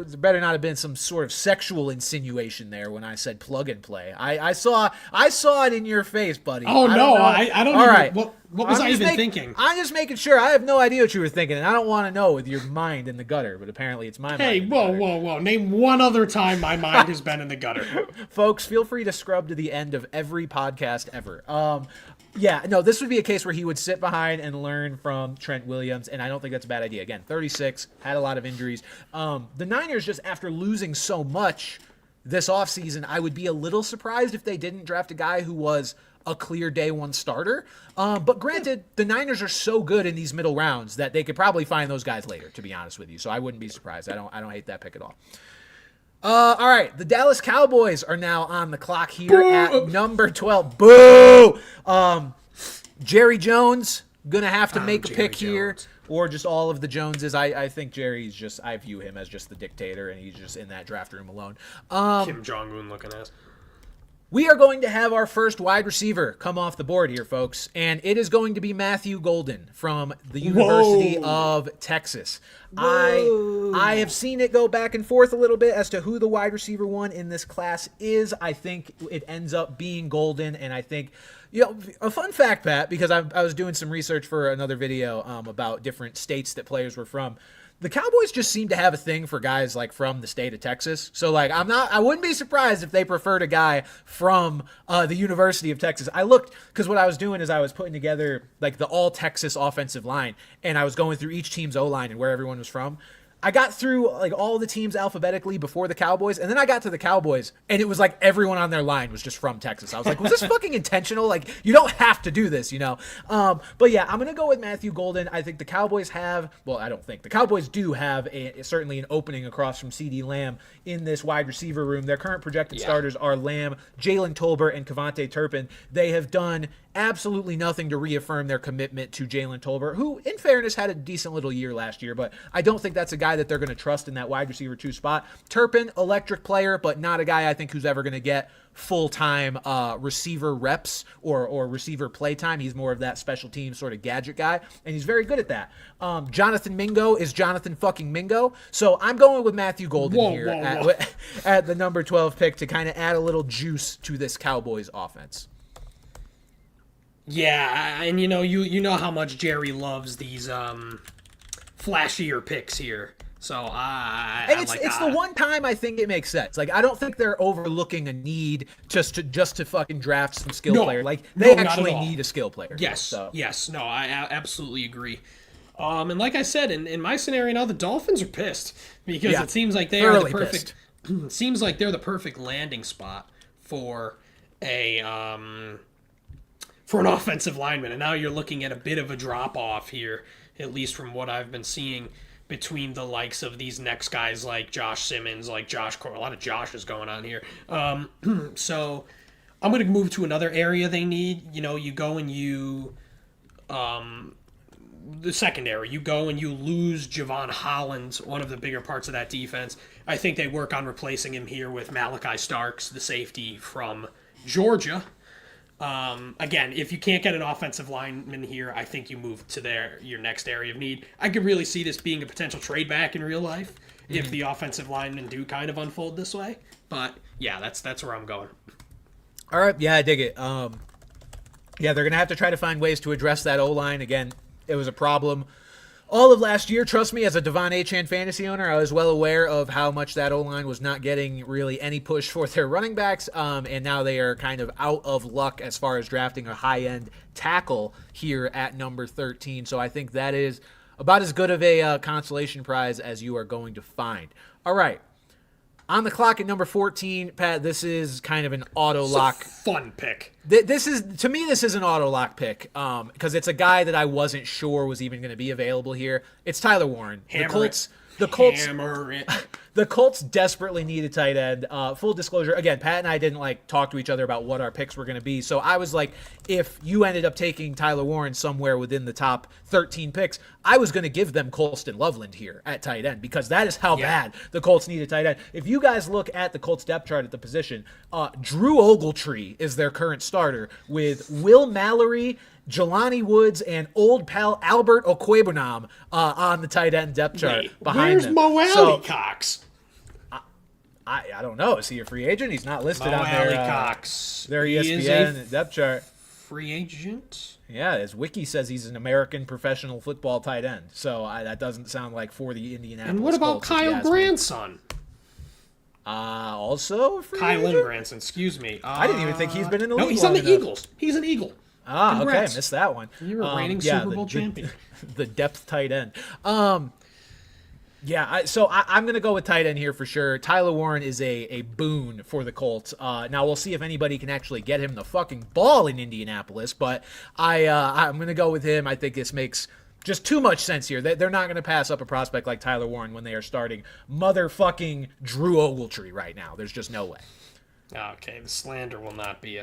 better not have been some sort of sexual insinuation there when I said plug and play. I saw it in your face, buddy. Oh, no, I don't All even... right. What was I even thinking? I'm just making sure. I have no idea what you were thinking, and I don't want to know with your mind in the gutter, but apparently it's my mind. Hey, whoa. Name one other time my mind has been in the gutter. Folks, feel free to scrub to the end of every podcast ever. Yeah, no, this would be a case where he would sit behind and learn from Trent Williams, and I don't think that's a bad idea. Again, 36, had a lot of injuries. The Niners, just after losing so much this offseason, I would be a little surprised if they didn't draft a guy who was a clear day one starter. But granted, the Niners are so good in these middle rounds that they could probably find those guys later, to be honest with you. So I wouldn't be surprised. I don't hate that pick at all. All right, the Dallas Cowboys are now on the clock here at number 12. Boo! Jerry Jones gonna have to make a pick here, or just all of the Joneses. I think Jerry's just, I view him as just the dictator, and he's just in that draft room alone. Kim Jong-un looking ass. We are going to have our first wide receiver come off the board here, folks, and it is going to be Matthew Golden from the University of Texas. I have seen it go back and forth a little bit as to who the wide receiver one in this class is. I think it ends up being Golden, and I think, a fun fact, Pat, because I was doing some research for another video about different states that players were from. The Cowboys just seem to have a thing for guys like from the state of Texas. So like I wouldn't be surprised if they preferred a guy from the University of Texas. I looked, because what I was doing is I was putting together like the all Texas offensive line, and I was going through each team's O-line and where everyone was from. I got through like all the teams alphabetically before the Cowboys, and then I got to the Cowboys, and it was like everyone on their line was just from Texas. I was like, was this fucking intentional? Like, you don't have to do this, But yeah, I'm going to go with Matthew Golden. I think the Cowboys have, well, I don't think. The Cowboys do have certainly an opening across from CeeDee Lamb in this wide receiver room. Their current projected starters are Lamb, Jalen Tolbert, and Kevontae Turpin. They have done absolutely nothing to reaffirm their commitment to Jalen Tolbert, who, in fairness, had a decent little year last year, but I don't think that's a guy that they're going to trust in that wide receiver 2 spot. Turpin, electric player, but not a guy I think who's ever going to get full-time receiver reps or receiver play time. He's more of that special team sort of gadget guy, and he's very good at that. Jonathan Mingo is Jonathan fucking Mingo, so I'm going with Matthew Golden at the number 12 pick to kind of add a little juice to this Cowboys offense. Yeah, and you know how much Jerry loves these flashier picks here. So it's the one time I think it makes sense. Like, I don't think they're overlooking a need just to fucking draft some skill player. Like, they actually need a skill player. Yes, no, I absolutely agree. And like I said, in my scenario now, the Dolphins are pissed because it seems like they are the perfect. It seems like they're the perfect landing spot for an offensive lineman, and now you're looking at a bit of a drop off here, at least from what I've been seeing. between the likes of these next guys like Josh Simmons, like Josh Core. A lot of Josh is going on here. So I'm going to move to another area they need. You go and the secondary. You go and you lose Javon Holland, one of the bigger parts of that defense. I think they work on replacing him here with Malachi Starks, the safety from Georgia. Again, if you can't get an offensive lineman here, I think you move to your next area of need. I could really see this being a potential trade back in real life if the offensive linemen do kind of unfold this way. But yeah, that's where I'm going. All right, yeah, I dig it. Yeah, they're gonna have to try to find ways to address that O-line again. It was a problem all of last year. Trust me, as a Devon Achane fantasy owner, I was well aware of how much that O-line was not getting really any push for their running backs, and now they are kind of out of luck as far as drafting a high-end tackle here at number 13. So I think that is about as good of a consolation prize as you are going to find. All right. On the clock at number 14, Pat, this is kind of an auto lock. Fun pick. This is an auto lock pick because it's a guy that I wasn't sure was even going to be available here. It's Tyler Warren. The Colts desperately need a tight end. Full disclosure, again, Pat and I didn't talk to each other about what our picks were going to be. So I was like, if you ended up taking Tyler Warren somewhere within the top 13 picks, I was going to give them Colston Loveland here at tight end because that is how bad the Colts need a tight end. If you guys look at the Colts depth chart at the position, Drew Ogletree is their current starter with Will Mallory, Jelani Woods, and old pal Albert Okwebunam on the tight end depth chart behind them. Where's Mo Cox? I don't know. Is he a free agent? He's not listed on Cox. Their ESPN depth chart. Free agent? Yeah, as Wiki says, he's an American professional football tight end. So that doesn't sound like for the Indianapolis And what about Colts, Kyle Granson? Also a free Kylin agent? Granson, excuse me. I didn't even think he's been in the league. No, he's on the enough. Eagles. He's an Eagle. Congrats. Okay, missed that one. You're a reigning Super Bowl champion. The depth tight end. So I'm going to go with tight end here for sure. Tyler Warren is a boon for the Colts. Now, we'll see if anybody can actually get him the fucking ball in Indianapolis, but I'm going to go with him. I think this makes just too much sense here. They're not going to pass up a prospect like Tyler Warren when they are starting motherfucking Drew Ogletree right now. There's just no way. Okay, the slander will not be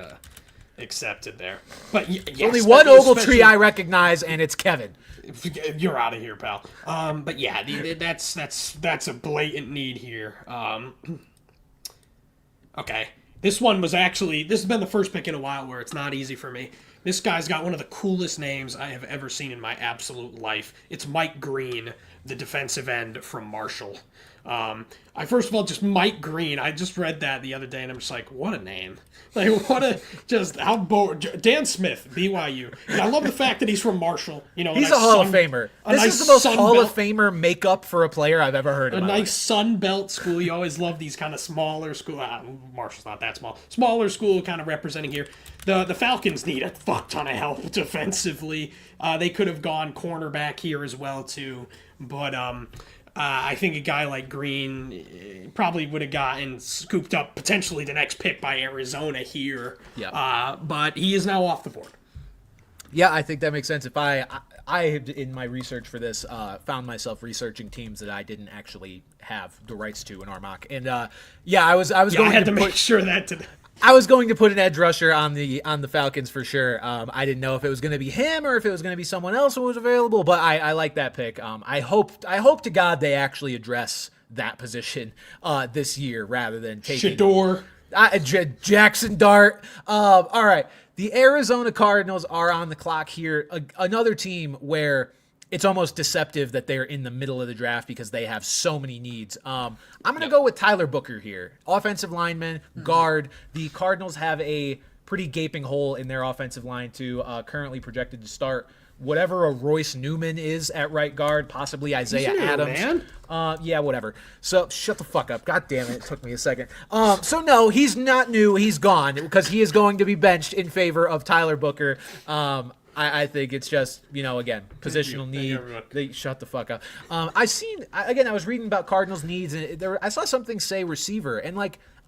accepted there. But yes, only one Ogletree I recognize, and it's Kevin. You're out of here, pal. But yeah, that's a blatant need here. Okay, this has been the first pick in a while where it's not easy for me. This guy's got one of the coolest names I have ever seen in my absolute life. It's Mike Green, the defensive end from Marshall. Mike Green. I just read that the other day, and I'm just like, what a name! How bored. Dan Smith, BYU. And I love the fact that he's from Marshall. He's a Hall of Famer. This is the most Hall of Famer makeup for a player I've ever heard of. A nice Sun Belt school. You always love these kind of smaller school. Marshall's not that small. Smaller school kind of representing here. The Falcons need a fuck ton of help defensively. They could have gone cornerback here as well too, but I think a guy like Green probably would have gotten scooped up potentially the next pick by Arizona here. Yeah. But he is now off the board. Yeah, I think that makes sense. If I in my research for this found myself researching teams that I didn't actually have the rights to in our mock, and I was going to make sure that I was going to put an edge rusher on the Falcons for sure. I didn't know if it was going to be him or if it was going to be someone else who was available, but I like that pick. I hope to God they actually address that position this year rather than taking Shadour. Jackson Dart. All right, the Arizona Cardinals are on the clock here. Another team where it's almost deceptive that they're in the middle of the draft because they have so many needs. I'm going to go with Tyler Booker here. Offensive lineman, guard. The Cardinals have a pretty gaping hole in their offensive line too, currently projected to start whatever a Royce Newman is at right guard, possibly Isaiah Adams. Yeah, whatever. So shut the fuck up. God damn it. It took me a second. So no, he's not new. He's gone because he is going to be benched in favor of Tyler Booker. I think it's just, again, positional need. Shut the fuck up. I was reading about Cardinals needs, and I saw something say receiver, and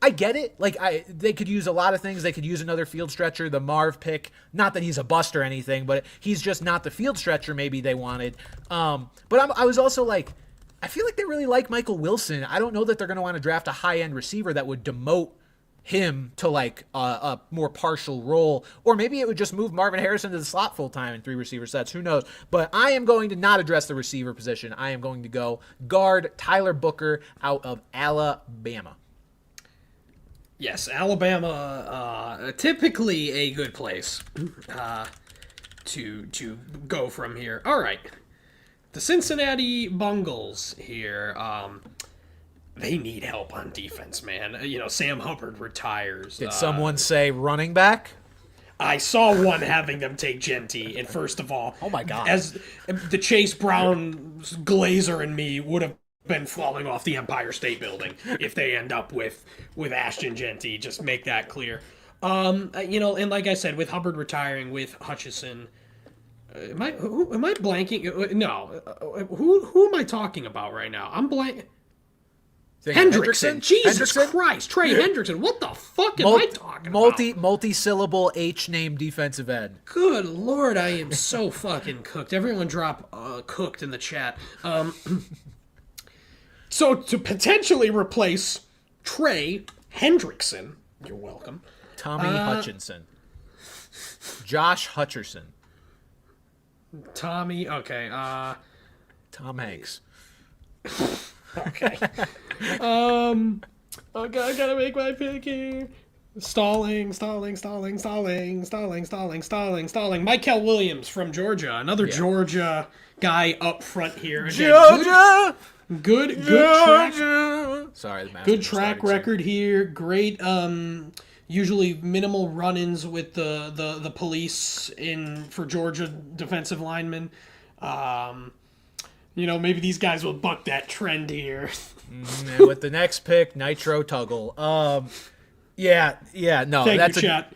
I get it. They could use a lot of things. They could use another field stretcher, the Marv pick. Not that he's a bust or anything, but he's just not the field stretcher maybe they wanted. But I was also like, I feel like they really like Michael Wilson. I don't know that they're going to want to draft a high-end receiver that would demote him to like a more partial role, or maybe it would just move Marvin Harrison to the slot full time in 3 receiver sets. Who knows? But I am going to not address the receiver position. I am going to go guard Tyler Booker out of Alabama. Yes, Alabama, typically a good place to go from here. All right, the Cincinnati Bengals here. They need help on defense, man. Sam Hubbard retires. Did someone say running back? I saw one having them take Genty, and first of all, oh my god, as the Chase Brown Glazer and me would have been falling off the Empire State Building if they end up with Ashton Genty. Just make that clear. And like I said, with Hubbard retiring, with Hutchinson, am I blanking? No, who am I talking about right now? I'm blank. Hendrickson. Jesus Christ. Trey Hendrickson. What the fuck am I talking about? Multi-syllable H-name defensive end. Good Lord, I am so fucking cooked. Everyone drop cooked in the chat. So to potentially replace Trey Hendrickson, you're welcome. Tommy Hutchinson. Josh Hutcherson. Tommy, okay. Tom Hanks. Okay. Okay, I gotta make my pick here. Stalling. Michael Williams from Georgia. Another Georgia guy up front here. Again, Georgia! Good Georgia! track. Sorry, the good track record here. Great, usually minimal run-ins with the police for Georgia defensive linemen. Maybe these guys will buck that trend here. And with the next pick, Nitro Tuggle. No, Thank you, chat.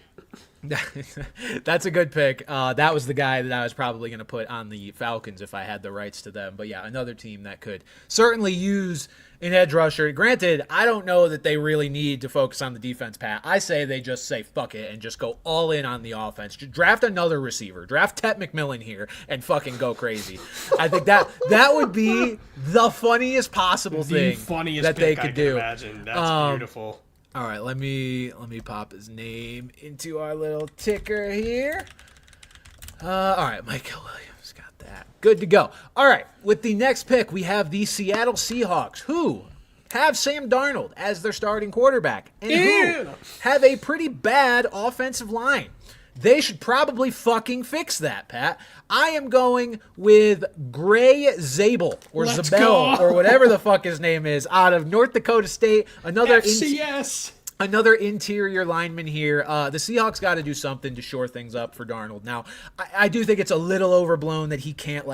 That's a good pick. That was the guy that I was probably going to put on the Falcons if I had the rights to them. But yeah, another team that could certainly use an edge rusher. Granted, I don't know that they really need to focus on the defense, Pat. I say they just say fuck it and just go all in on the offense. Just draft another receiver. Draft Tet McMillan here and fucking go crazy. I think that would be the funniest possible thing that they could do. Imagine. That's beautiful. All right, let me pop his name into our little ticker here. All right, Michael Williams got that. Good to go. All right, with the next pick, we have the Seattle Seahawks, who have Sam Darnold as their starting quarterback and who have a pretty bad offensive line. They should probably fucking fix that, Pat. I am going with Gray Zabel or Zabel or whatever the fuck his name is out of North Dakota State. Another FCS. Another interior lineman here. The Seahawks got to do something to shore things up for Darnold. Now, I do think it's a little overblown that he can't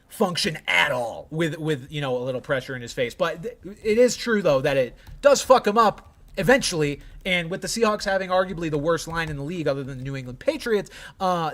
function at all with a little pressure in his face. But it is true though that it does fuck him up eventually. And with the Seahawks having arguably the worst line in the league other than the New England Patriots,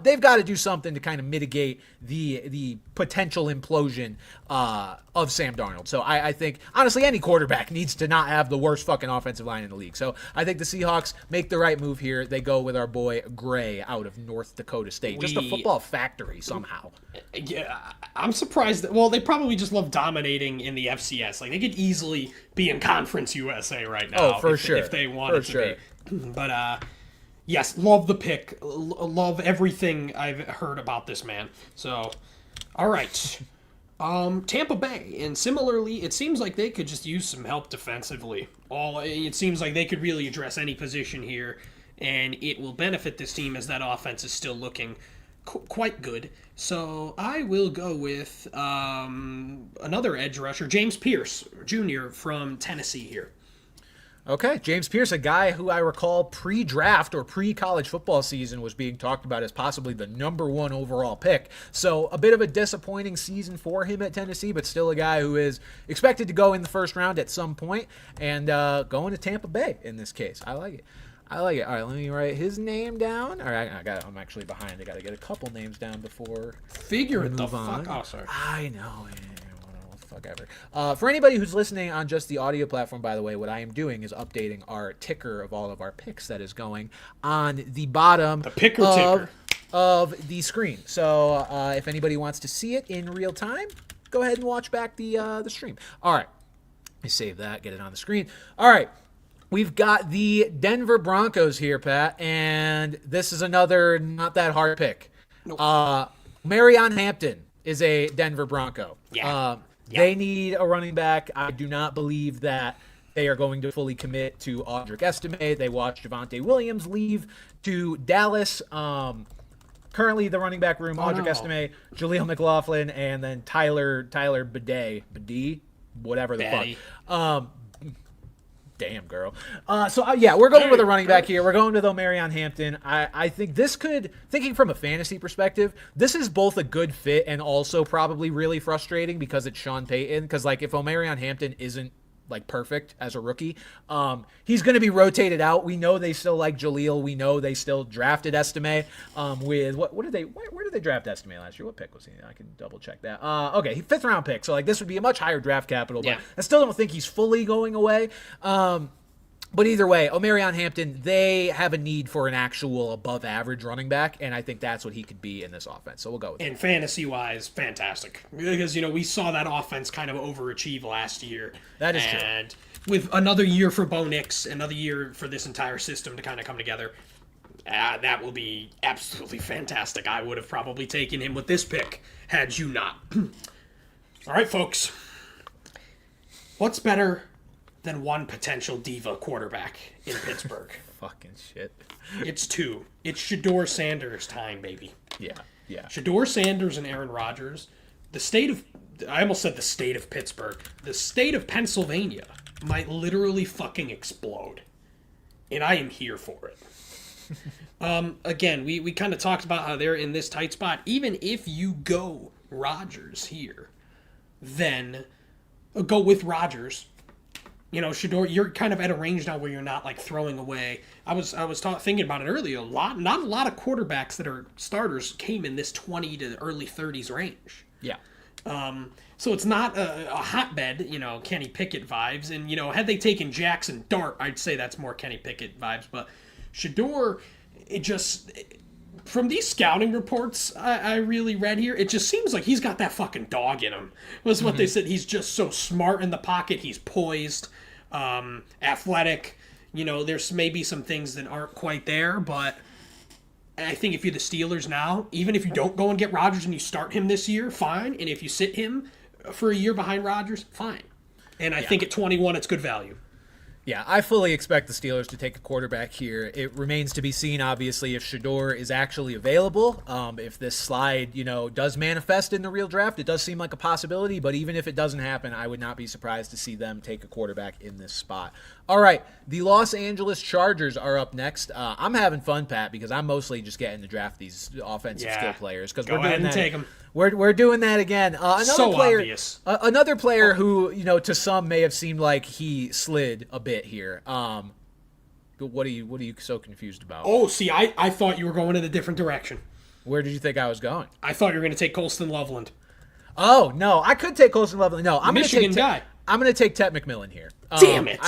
they've got to do something to kind of mitigate the potential implosion of Sam Darnold. So I think, honestly, any quarterback needs to not have the worst fucking offensive line in the league. So I think the Seahawks make the right move here. They go with our boy Gray out of North Dakota State. Just a football factory somehow. Yeah, I'm surprised that, they probably just love dominating in the FCS. They could easily be in Conference USA right now. Oh, for sure. If they wanted to be. But, yes, love the pick. Love everything I've heard about this man. So, all right. Tampa Bay, and similarly, it seems like they could just use some help defensively. It seems like they could really address any position here, and it will benefit this team as that offense is still looking quite good. So I will go with another edge rusher, James Pierce Jr. from Tennessee here. Okay, James Pierce, a guy who I recall pre-draft or pre-college football season was being talked about as possibly the number 1 overall pick. So a bit of a disappointing season for him at Tennessee, but still a guy who is expected to go in the first round at some point and going to Tampa Bay in this case. I like it. All right, let me write his name down. All right, I'm actually behind. I got to get a couple names down before Figure it the move on. fuck. Oh, sorry. I know. Fuck ever. For anybody who's listening on just the audio platform, by the way, what I am doing is updating our ticker of all of our picks that is going on the bottom ticker of the screen. So if anybody wants to see it in real time, go ahead and watch back the stream. All right. Let me save that, get it on the screen. All right. We've got the Denver Broncos here, Pat, and this is another not that hard pick. Nope. Marion Hampton is a Denver Bronco. Yeah. They need a running back. I do not believe that they are going to fully commit to Audric Estime. They watched Javonte Williams leave to Dallas. Currently, the running back room, Audric Estime, Jaleel McLaughlin, and then Tyler Bidet, whatever the fuck. Damn, girl. We're going with a running back here. We're going with Omarion Hampton. I think this thinking from a fantasy perspective, this is both a good fit and also probably really frustrating because it's Sean Payton. Because, like, if Omarion Hampton isn't, like, perfect as a rookie, he's going to be rotated out. We know they still like Jaleel. We know they still drafted Estime with where did they draft Estime last year? What pick was he? I can double check that. Okay, 5th round pick. So, like, this would be a much higher draft capital, but I still don't think he's fully going away. But either way, Omarion Hampton, they have a need for an actual above-average running back, and I think that's what he could be in this offense. So we'll go with And fantasy-wise, fantastic. Because, we saw that offense kind of overachieve last year. That is true. And with another year for Bo Nix, another year for this entire system to kind of come together, that will be absolutely fantastic. I would have probably taken him with this pick, had you not. All right, folks. What's better than one potential diva quarterback in Pittsburgh? Fucking shit. It's two. It's Shadour Sanders time, baby. Yeah. Shadour Sanders and Aaron Rodgers. I almost said the state of Pittsburgh. The state of Pennsylvania might literally fucking explode. And I am here for it. Again, we kind of talked about how they're in this tight spot. Even if you go Rodgers here, then go with Rodgers. Shadour, you're kind of at a range now where you're not like throwing away. I was thinking about it earlier. Not a lot of quarterbacks that are starters came in this 20 to early 30s range. Yeah. So it's not a hotbed, Kenny Pickett vibes. And had they taken Jackson Dart, I'd say that's more Kenny Pickett vibes. But Shadour, from these scouting reports I really read here, it just seems like he's got that fucking dog in him. Was what they said. He's just so smart in the pocket. He's poised, athletic. There's maybe some things that aren't quite there, but I think if you're the Steelers now, even if you don't go and get Rodgers and you start him this year, fine. And if you sit him for a year behind Rodgers, fine. And I think at 21, it's good value. Yeah, I fully expect the Steelers to take a quarterback here. It remains to be seen, obviously, if Shadour is actually available. If this slide, does manifest in the real draft, it does seem like a possibility. But even if it doesn't happen, I would not be surprised to see them take a quarterback in this spot. All right, the Los Angeles Chargers are up next. I'm having fun, Pat, because I'm mostly just getting to draft these offensive skill players. Go ahead and take them. We're doing that again. Obvious. Another player who, to some may have seemed like he slid a bit here. What are you so confused about? Oh, see, I thought you were going in a different direction. Where did you think I was going? I thought you were going to take Colston Loveland. Oh, no, I could take Colston Loveland. No, I'm Michigan guy. I'm going to take Ted McMillan here. Damn it!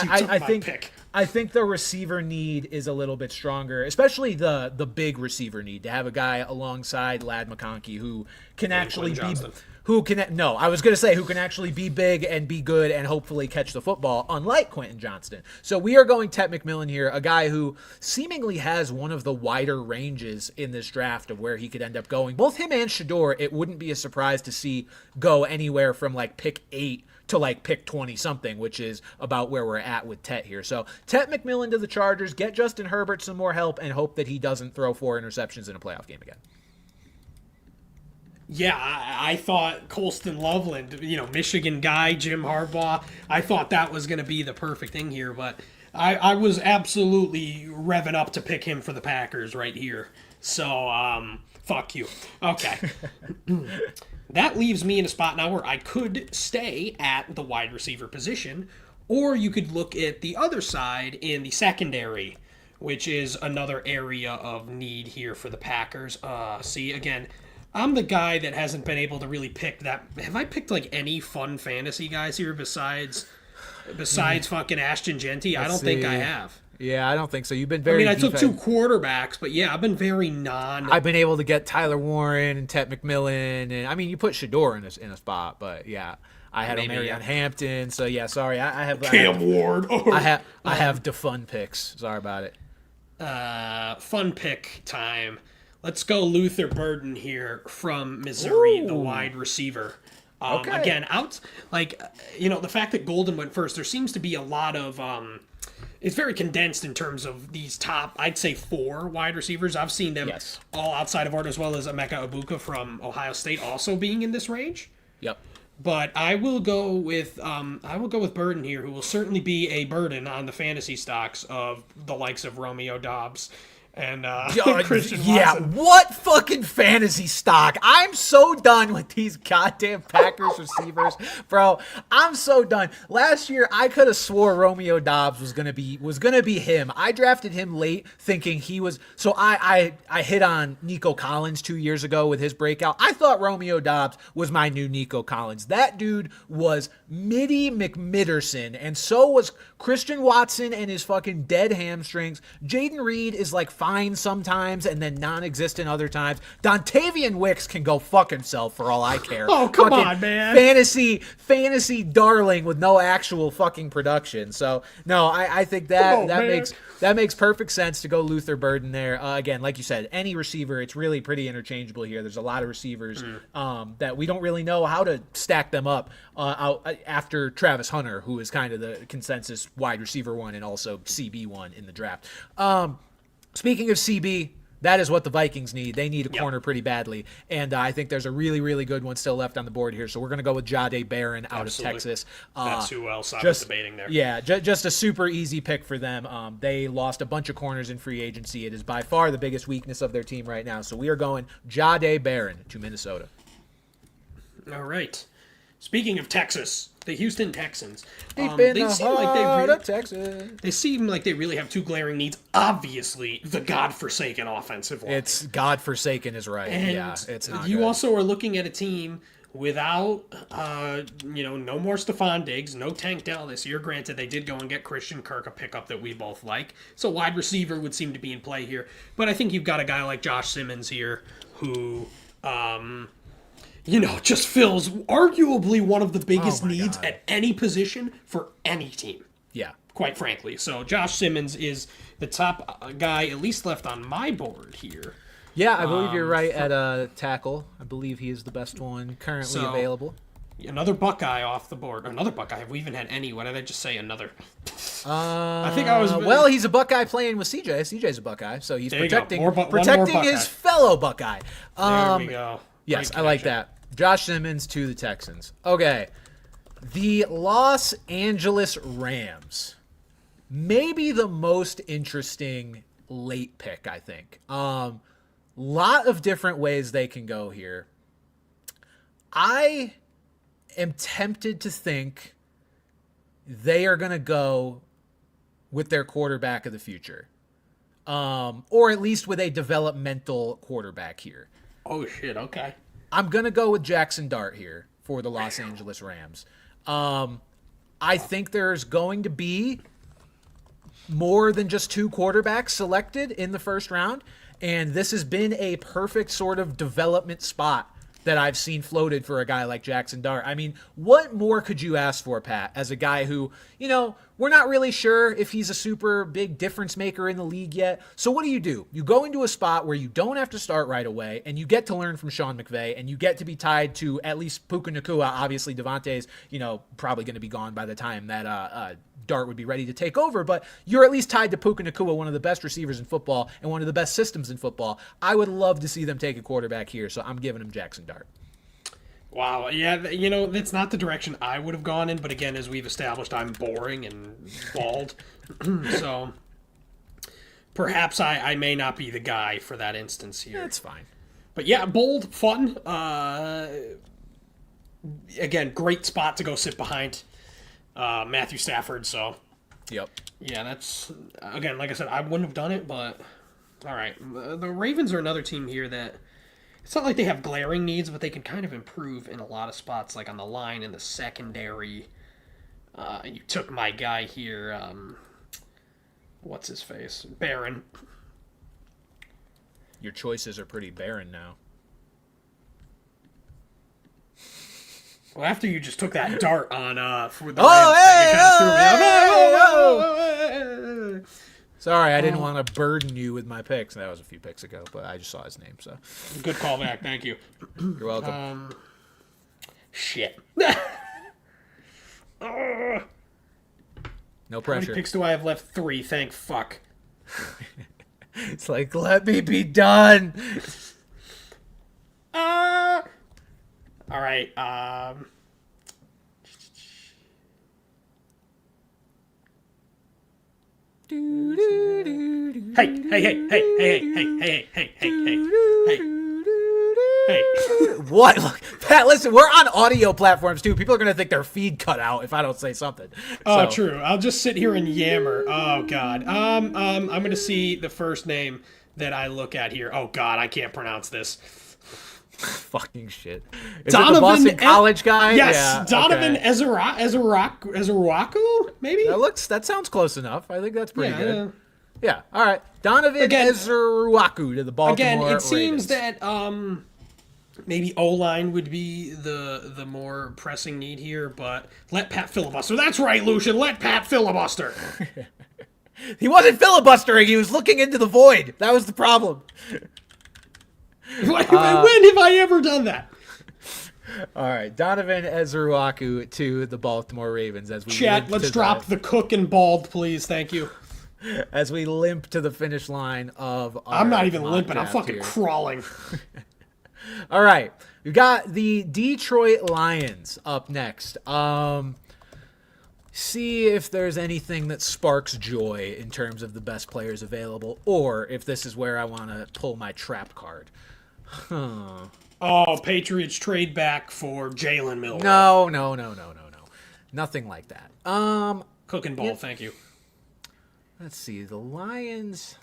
I think the receiver need is a little bit stronger, especially the big receiver need, to have a guy alongside Ladd McConkey who can actually be who can actually be big and be good and hopefully catch the football, unlike Quentin Johnston. So we are going Ted McMillan here, a guy who seemingly has one of the wider ranges in this draft of where he could end up going. Both him and Shadour, it wouldn't be a surprise to see go anywhere from like pick 8 to like pick 20-something, which is about where we're at with Tet here. So Tet McMillan to the Chargers, get Justin Herbert some more help, and hope that he doesn't throw 4 interceptions in a playoff game again. Yeah, I thought Colston Loveland, Michigan guy, Jim Harbaugh, I thought that was going to be the perfect thing here, but I was absolutely revving up to pick him for the Packers right here. So, fuck you. Okay. That leaves me in a spot now where I could stay at the wide receiver position, or you could look at the other side in the secondary, which is another area of need here for the Packers. See, again, I'm the guy that hasn't been able to really pick that. Have I picked like any fun fantasy guys here besides fucking Ashton Genty? I don't think I have. Yeah, I don't think so. You've been I very. mean, I took 2 quarterbacks, but yeah, I've been very non. I've been able to get Tyler Warren and Ted McMillan, and I mean, you put Shadour in a spot, but yeah, I had Maybe, O'Marion Hampton. So yeah, sorry, I have Cam Ward. I have defun picks. Sorry about it. Fun pick time. Let's go Luther Burden here from Missouri, the wide receiver. Okay. Again, the fact that Golden went first, there seems to be a lot of it's very condensed in terms of these top, I'd say 4 wide receivers. I've seen them all outside of Art, as well as Emeka Ibuka from Ohio State also being in this range. Yep. But I will go with Burden here, who will certainly be a burden on the fantasy stocks of the likes of Romeo Dobbs and Christian Watson. Yeah, what fucking fantasy stock? I'm so done with these goddamn Packers receivers, bro. I'm so done. Last year, I could have swore Romeo Dobbs was gonna be him. I drafted him late, thinking he was. So I hit on Nico Collins 2 years ago with his breakout. I thought Romeo Dobbs was my new Nico Collins. That dude was Mitty McMitterson, and so was Christian Watson and his fucking dead hamstrings. Jaden Reed is like fine sometimes and then non-existent other times. Dontavian Wicks can go fuck himself for all I care. Oh, come on, man. Fantasy darling with no actual fucking production. So, no, I think that makes perfect sense to go Luther Burden there. Again, like you said, any receiver, it's really pretty interchangeable here. There's a lot of receivers that we don't really know how to stack them up out after Travis Hunter, who is kind of the consensus wide receiver one and also CB one in the draft. Speaking of CB, that is what the Vikings need. They need a corner pretty badly, and I think there's a really, really good one still left on the board here. So we're going to go with Jahdae Barron out of Texas. That's who else I was debating there. Yeah, just a super easy pick for them. They lost a bunch of corners in free agency. It is by far the biggest weakness of their team right now. So we are going Jahdae Barron to Minnesota. All right. Speaking of Texas, the Houston Texans. They seem like they really have 2 glaring needs. Obviously, the godforsaken offensive line. It's godforsaken is right. And yeah, it's not you good. also are looking at a team without, no more Stephon Diggs, no Tank Dell this year. Granted, they did go and get Christian Kirk, a pickup that we both like. So wide receiver would seem to be in play here. But I think you've got a guy like Josh Simmons here who... just fills arguably one of the biggest needs at any position for any team. Yeah. Quite frankly. So Josh Simmons is the top guy, at least left on my board here. Yeah, I believe you're right at tackle. I believe he is the best one currently available. Another Buckeye off the board. Another Buckeye. Have we even had any? What did I just say? Another. I think I was. Well, he's a Buckeye playing with CJ. CJ's a Buckeye, so he's protecting Buckeye. his fellow Buckeye. There we go. Yes, I like that. Josh Simmons to the Texans. Okay. The Los Angeles Rams. Maybe the most interesting late pick, I think. Lot of different ways they can go here. I am tempted to think they are going to go with their quarterback of the future. Or at least with a developmental quarterback here. Oh, shit. Okay. I'm going to go with Jackson Dart here for the Los Angeles Rams. I think there's going to be more than just 2 quarterbacks selected in the first round, and this has been a perfect sort of development spot that I've seen floated for a guy like Jackson Dart. I mean, what more could you ask for, Pat, as a guy who, we're not really sure if he's a super big difference maker in the league yet. So what do? You go into a spot where you don't have to start right away, and you get to learn from Sean McVay, and you get to be tied to at least Puka Nacua. Obviously, Devontae's, probably going to be gone by the time that Dart would be ready to take over, but you're at least tied to Puka Nacua, one of the best receivers in football and one of the best systems in football. I would love to see them take a quarterback here, so I'm giving him Jackson Dart. Wow, yeah, that's not the direction I would have gone in, but again, as we've established, I'm boring and bald, so perhaps I may not be the guy for that instance here. That's fine. But yeah, bold, fun, again, great spot to go sit behind Matthew Stafford, so. Yep. Yeah, that's, again, like I said, I wouldn't have done it, but all right. The Ravens are another team here that, it's not like they have glaring needs, but they can kind of improve in a lot of spots, like on the line in the secondary. You took my guy here. what's his face? Baron. Your choices are pretty barren now. Well, after you just took that dart on for the Rams thing, it kind of threw me off. Sorry, I didn't want to burden you with my picks. That was a few picks ago, but I just saw his name, so. Good callback, thank you. You're welcome. Shit. No How pressure. many picks do I have left? 3, thank fuck. It's like, let me be done. All right. Hey. What? Look, Pat, listen, we're on audio platforms too. People are going to think their feed cut out if I don't say something. Oh, So, true. I'll just sit here and yammer. Oh, God. I'm going to see the first name that I look at here. Oh, God, I can't pronounce this. fucking shit. Is Donovan it the Boston College guy? Yes, Yeah, Donovan okay. Ezeraku, maybe? That sounds close enough. I think that's pretty good. Yeah. Yeah. All right. Donovan Again- Ezeraku to the Baltimore Again, it Ravens. seems that maybe O-line would be the more pressing need here, but let Pat filibuster. That's right, Lucian. Let Pat filibuster. He wasn't filibustering. He was looking into the void. That was the problem. When have I ever done that? All right. Donovan Ezeraku to the Baltimore Ravens as we Chat, limp let's to drop the cook and bald, please. Thank you. as we limp to the finish line of our I'm not even mock limping. I'm draft fucking here. crawling. All right. We've got the Detroit Lions up next. See if there's anything that sparks joy in terms of the best players available, or if this is where I want to pull my trap card. Oh, Patriots trade back for Jalen Milroe. No. Nothing like that. Cook and bald, thank you. Let's see. The Lions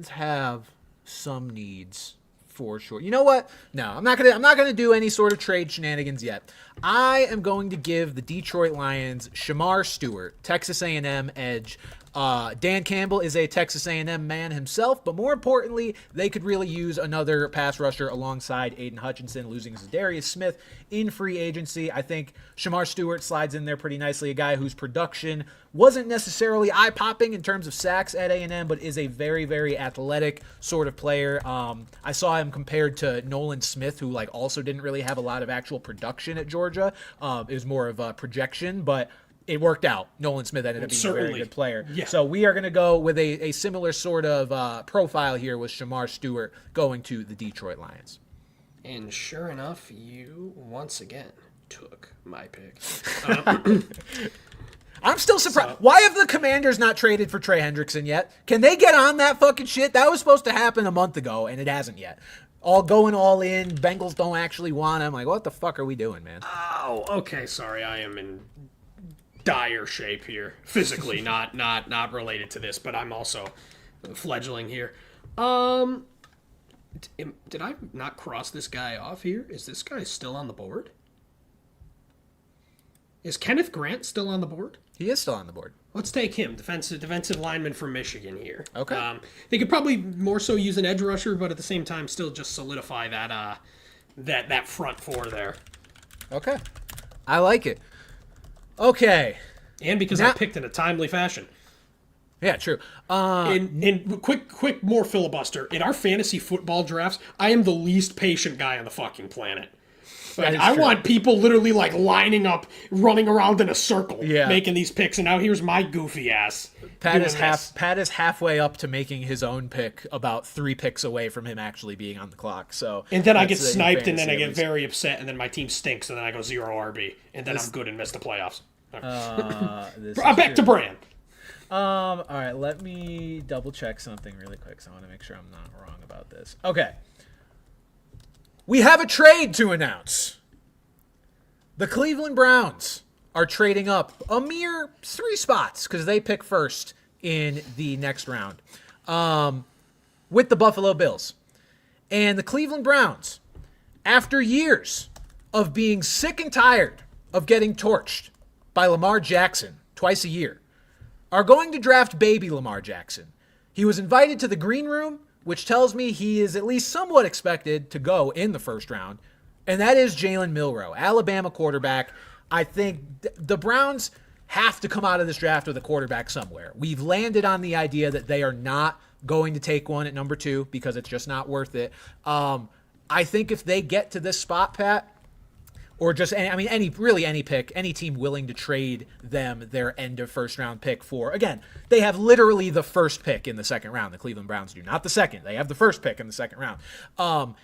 have some needs for sure. You know what? No, I'm not gonna do any sort of trade shenanigans yet. I am going to give the Detroit Lions Shamar Stewart, Texas A&M edge. Dan Campbell is a Texas A&M man himself, but more importantly, they could really use another pass rusher alongside Aiden Hutchinson, losing Zadarius Smith in free agency. I think Shamar Stewart slides in there pretty nicely, a guy whose production wasn't necessarily eye-popping in terms of sacks at A&M, but is a very, very athletic sort of player. I saw him compared to Nolan Smith, who also didn't really have a lot of actual production at Georgia. It was more of a projection, but it worked out. Nolan Smith ended up being a very good player. Yeah. So we are going to go with a similar sort of profile here with Shamar Stewart going to the Detroit Lions. And sure enough, you once again took my pick. I'm still surprised. Why have the Commanders not traded for Trey Hendrickson yet? Can they get on that fucking shit? That was supposed to happen a month ago, and it hasn't yet. Going all in. Bengals don't actually want him. Like, what the fuck are we doing, man? Oh, okay. Sorry, I am in dire shape here, physically, not related to this, but I'm also fledgling here. Did I not cross this guy off here? Is this guy still on the board? Is Kenneth Grant still on the board? He is still on the board. Let's take him, defensive lineman from Michigan here. Okay. They could probably more so use an edge rusher, but at the same time, still just solidify that front four there. Okay. I like it. Okay. And because I picked in a timely fashion. Yeah, true. And quick, more filibuster. In our fantasy football drafts, I am the least patient guy on the fucking planet. Like, I want people literally lining up, running around in a circle, making these picks, and now here's my goofy ass. Pat is halfway up to making his own pick, about 3 picks away from him actually being on the clock. So and then I get sniped, and then I get very upset, and then my team stinks, and then I go 0 RB, and then I'm good and miss the playoffs. Back to Bran. All right, let me double check something really quick, because I want to make sure I'm not wrong about this. Okay. We have a trade to announce. The Cleveland Browns are trading up a mere 3 spots because they pick first in the next round with the Buffalo Bills. And the Cleveland Browns, after years of being sick and tired of getting torched by Lamar Jackson twice a year, are going to draft baby Lamar Jackson. He was invited to the green room, which tells me he is at least somewhat expected to go in the first round, and that is Jalen Milroe, Alabama quarterback. I think the Browns have to come out of this draft with a quarterback somewhere. We've landed on the idea that they are not going to take one at number 2 because it's just not worth it. I think if they get to this spot, Pat, or just, any pick, any team willing to trade them their end of first round pick for, again, they have literally the first pick in the second round. The Cleveland Browns do, not the second. They have the first pick in the second round.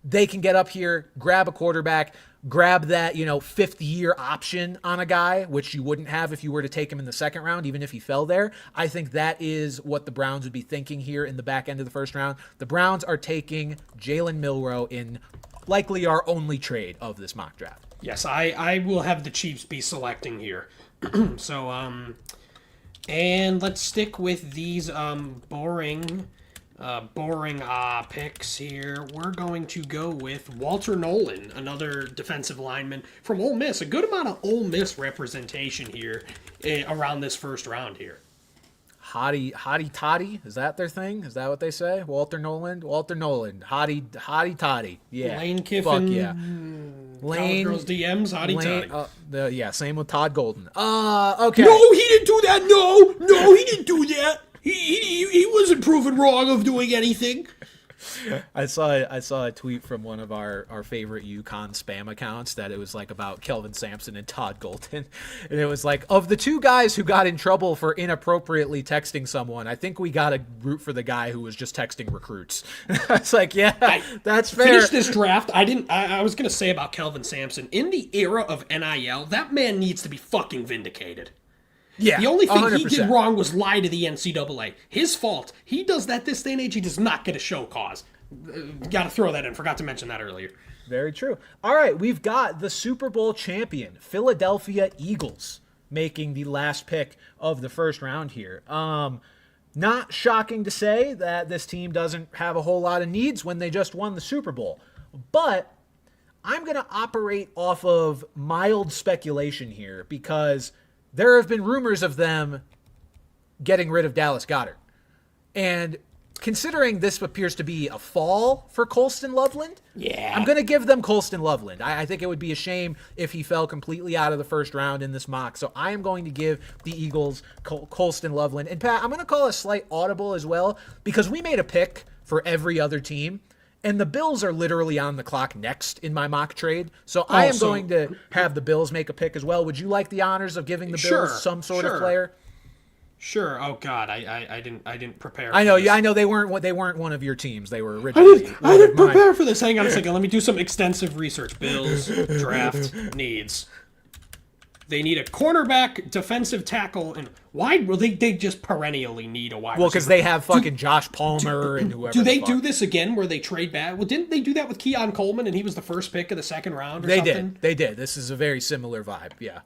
They can get up here, grab a quarterback, grab that, 5th year option on a guy, which you wouldn't have if you were to take him in the second round, even if he fell there. I think that is what the Browns would be thinking here in the back end of the first round. The Browns are taking Jalen Milroe in likely our only trade of this mock draft. Yes, I will have the Chiefs be selecting here. So, and let's stick with these boring picks here. We're going to go with Walter Nolan, another defensive lineman from Ole Miss. A good amount of Ole Miss representation here around this first round here. Hottie toddy, is that their thing? Is that what they say? Walter Nolan, hottie toddy. Yeah, Lane Kiffin. Fuck yeah. College Girls DMs, hottie toddy. Same with Todd Golden. Okay. No, he didn't do that. No, he didn't do that. He wasn't proven wrong of doing anything. I saw a tweet from one of our favorite UConn spam accounts that it was like about Kelvin Sampson and Todd Golden. And it was like, of the 2 guys who got in trouble for inappropriately texting someone, I think we got to root for the guy who was just texting recruits. It's like, yeah, that's fair. Finish this draft. I was going to say about Kelvin Sampson, in the era of NIL, that man needs to be fucking vindicated. Yeah, the only thing 100%. he did wrong was lie to the NCAA. His fault. He does that this day and age. He does not get a show cause. Got to throw that in. Forgot to mention that earlier. Very true. All right, we've got the Super Bowl champion, Philadelphia Eagles, making the last pick of the first round here. Not shocking to say that this team doesn't have a whole lot of needs when they just won the Super Bowl. But I'm going to operate off of mild speculation here because there have been rumors of them getting rid of Dallas Goedert. And considering this appears to be a fall for Colston Loveland, I'm going to give them Colston Loveland. I think it would be a shame if he fell completely out of the first round in this mock. So I am going to give the Eagles Colston Loveland. And Pat, I'm going to call a slight audible as well because we made a pick for every other team. And the Bills are literally on the clock next in my mock trade. So I am going to have the Bills make a pick as well. Would you like the honors of giving the Bills some sort of player? Sure. Oh God, I didn't prepare. I know. This. Yeah, I know they weren't one of your teams. They were originally. I didn't prepare for this. Hang on a second. Let me do some extensive research. Bills draft needs. They need a cornerback, defensive tackle, and wide. Well, they just perennially need a wide receiver. Well, because they have fucking Josh Palmer and whoever. Do they do this again where they trade back? Well, didn't they do that with Keon Coleman and he was the first pick of the second round or something? They did. This is a very similar vibe. Yeah.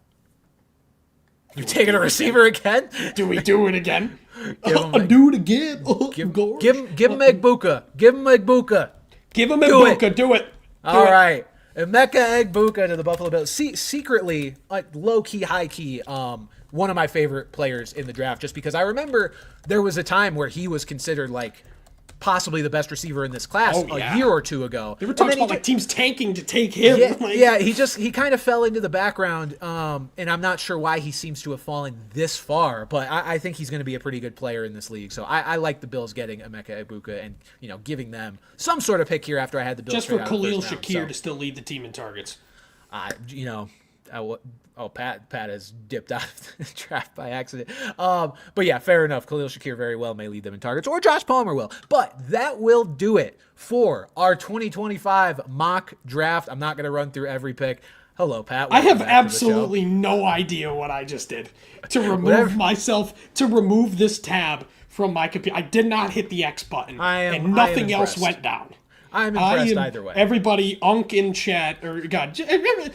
You taking a receiver again? Do we do it again? Do it again. Give him Egbuka. Give him Egbuka. Give him Egbuka. Do it. All right. Emeka Egbuka to the Buffalo Bills. Secretly, low-key, high-key, one of my favorite players in the draft, just because I remember there was a time where he was considered, possibly the best receiver in this class a year or two ago. They were talking about teams tanking to take him. Yeah, he kind of fell into the background, and I'm not sure why he seems to have fallen this far, but I think he's going to be a pretty good player in this league. So I like the Bills getting Emeka Egbuka and giving them some sort of pick here after I had the Bills just for Khalil Shakir to still lead the team in targets. Pat has dipped out of the draft by accident. But yeah, fair enough. Khalil Shakir very well may lead them in targets, or Josh Palmer will. But that will do it for our 2025 mock draft. I'm not going to run through every pick. Hello, Pat. I have absolutely no idea what I just did to remove this tab from my computer. I did not hit the X button, and nothing else went down. I'm impressed either way. Everybody, in chat, or God,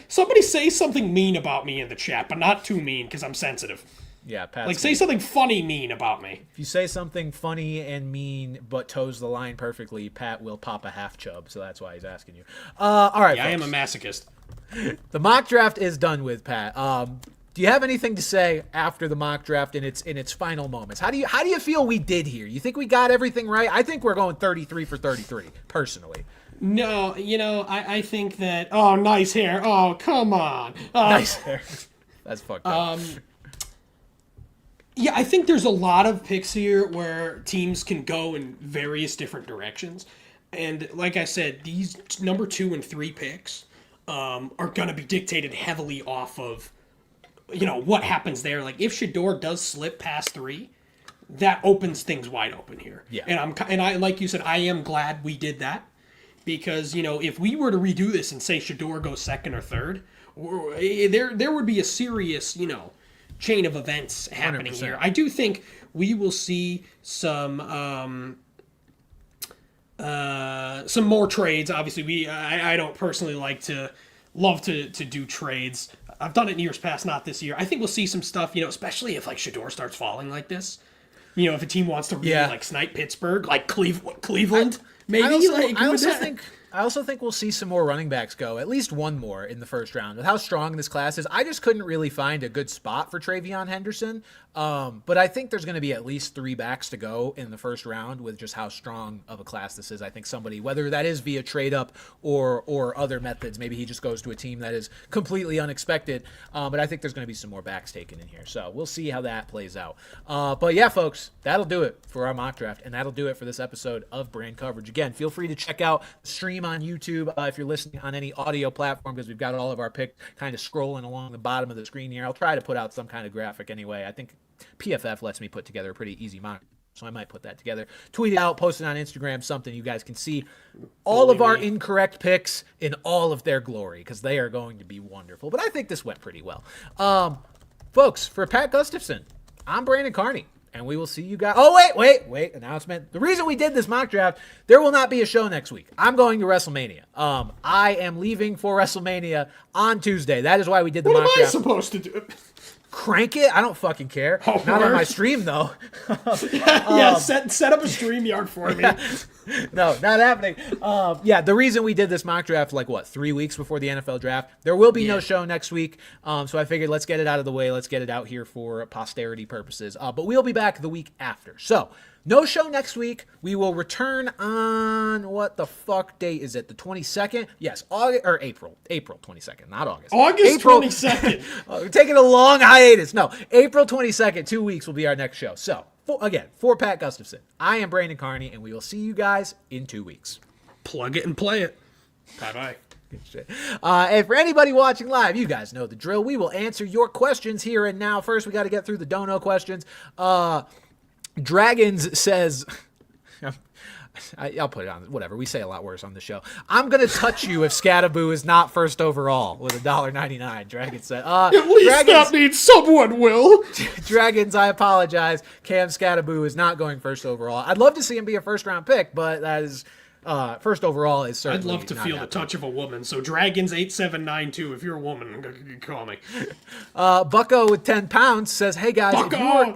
somebody say something mean about me in the chat, but not too mean because I'm sensitive. Yeah, Pat. Say something funny mean about me. If you say something funny and mean but toes the line perfectly, Pat will pop a half chub, so that's why he's asking you. All right, I am a masochist. The mock draft is done with, Pat. do you have anything to say after the mock draft in its final moments? How do you feel we did here? You think we got everything right? I think we're going 33 for 33, personally. No, I think that. Oh, nice hair. Oh, come on. Nice hair. That's fucked up. Yeah, I think there's a lot of picks here where teams can go in various different directions. And like I said, these number 2 and 3 picks are going to be dictated heavily off of, what happens there. Like if Shadour does slip past 3, that opens things wide open here. Yeah. And I like you said, I am glad we did that because, if we were to redo this and say Shadour goes 2nd or 3rd, there would be a serious, chain of events happening 100%. here. I do think we will see some more trades. Obviously, I don't personally love to do trades. I've done it in years past, not this year. I think we'll see some stuff, especially if like Shadour starts falling like this. If a team wants to really snipe Pittsburgh, like Cleveland, maybe. I also think we'll see some more running backs go, at least one more in the first round. With how strong this class is, I just couldn't really find a good spot for Travion Henderson. But I think there's going to be at least 3 backs to go in the first round with just how strong of a class this is. I think somebody, whether that is via trade up or other methods, maybe he just goes to a team that is completely unexpected. But I think there's going to be some more backs taken in here. So we'll see how that plays out. But yeah, folks, that'll do it for our mock draft. And that'll do it for this episode of Brand Coverage. Again, feel free to check out the stream on YouTube if you're listening on any audio platform, because we've got all of our picks kind of scrolling along the bottom of the screen here. I'll try to put out some kind of graphic anyway. I think PFF lets me put together a pretty easy mock, so I might put that together, tweet it out, post it on Instagram, something you guys can see all of our incorrect picks in all of their glory, because they are going to be wonderful. But I think this went pretty well. Folks, for Pat Gustafson, I'm Brandon Carney. And we will see you guys. Oh, wait. Announcement. The reason we did this mock draft, there will not be a show next week. I'm going to WrestleMania. I am leaving for WrestleMania on Tuesday. That is why we did the mock draft. What am I supposed to do? Crank it? I don't fucking care. Oh, not on my stream, though. Set up a StreamYard for me. No, not happening. The reason we did this mock draft, 3 weeks before the NFL draft, there will be no show next week. So I figured let's get it out of the way. Let's get it out here for posterity purposes. But we'll be back the week after. So no show next week. We will return on what the fuck date is it? The 22nd? Yes, April 22nd, not August. April 22nd. We're taking a long hiatus. No, April 22nd, 2 weeks will be our next show. So for Pat Gustafson, I am Brandon Carney, and we will see you guys in 2 weeks. Plug it and play it. Bye-bye. And for anybody watching live, you guys know the drill. We will answer your questions here and now. First, we got to get through the dono questions. Dragons says, I'll put it on, whatever. We say a lot worse on the show. I'm going to touch you if Scattaboo is not first overall with $1.99. Dragons said, at least that means someone will. Dragons, I apologize. Cam Scattaboo is not going first overall. I'd love to see him be a first round pick, but that is, first overall is certainly I'd love to feel the touch of a woman. So Dragons 8792, if you're a woman, call me. Bucko with 10 pounds says, hey guys,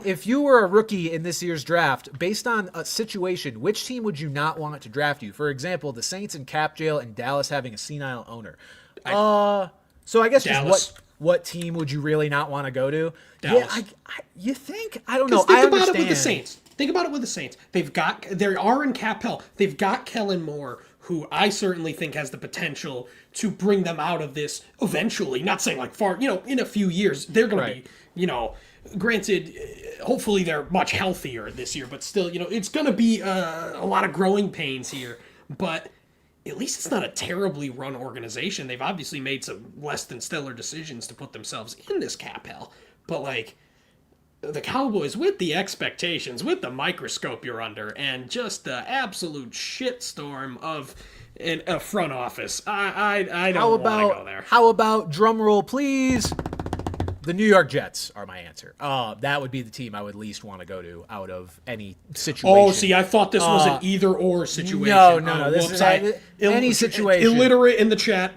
if you were a rookie in this year's draft, based on a situation, which team would you not want to draft you? For example, the Saints in cap jail and Dallas having a senile owner. So I guess Dallas. Just what team would you really not want to go to? Dallas. Yeah, you think? I don't know. Think about it with the Saints. Think about it with the Saints. They are in cap hell. They've got Kellen Moore, who I certainly think has the potential to bring them out of this eventually. Not saying far, in a few years, they're going to be, granted, hopefully they're much healthier this year, but still, it's going to be a lot of growing pains here. But at least it's not a terribly run organization. They've obviously made some less than stellar decisions to put themselves in this cap hell. But the Cowboys, with the expectations, with the microscope you're under, and just the absolute shitstorm of a front office, I don't want to go there. How about, drum roll please, the New York Jets are my answer. That would be the team I would least want to go to out of any situation. Oh, see, I thought this was an either-or situation. No. This is any situation. Illiterate in the chat.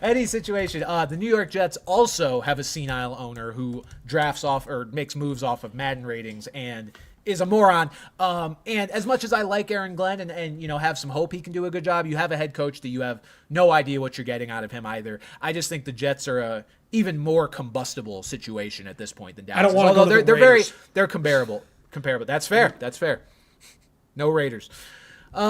Any situation. The New York Jets also have a senile owner who drafts off or makes moves off of Madden ratings and is a moron. And as much as I like Aaron Glenn and have some hope he can do a good job, you have a head coach that you have no idea what you're getting out of him either. I just think the Jets are even more combustible situation at this point than Dallas. I don't want to Although go to the Raiders. they're comparable. That's fair. No Raiders. You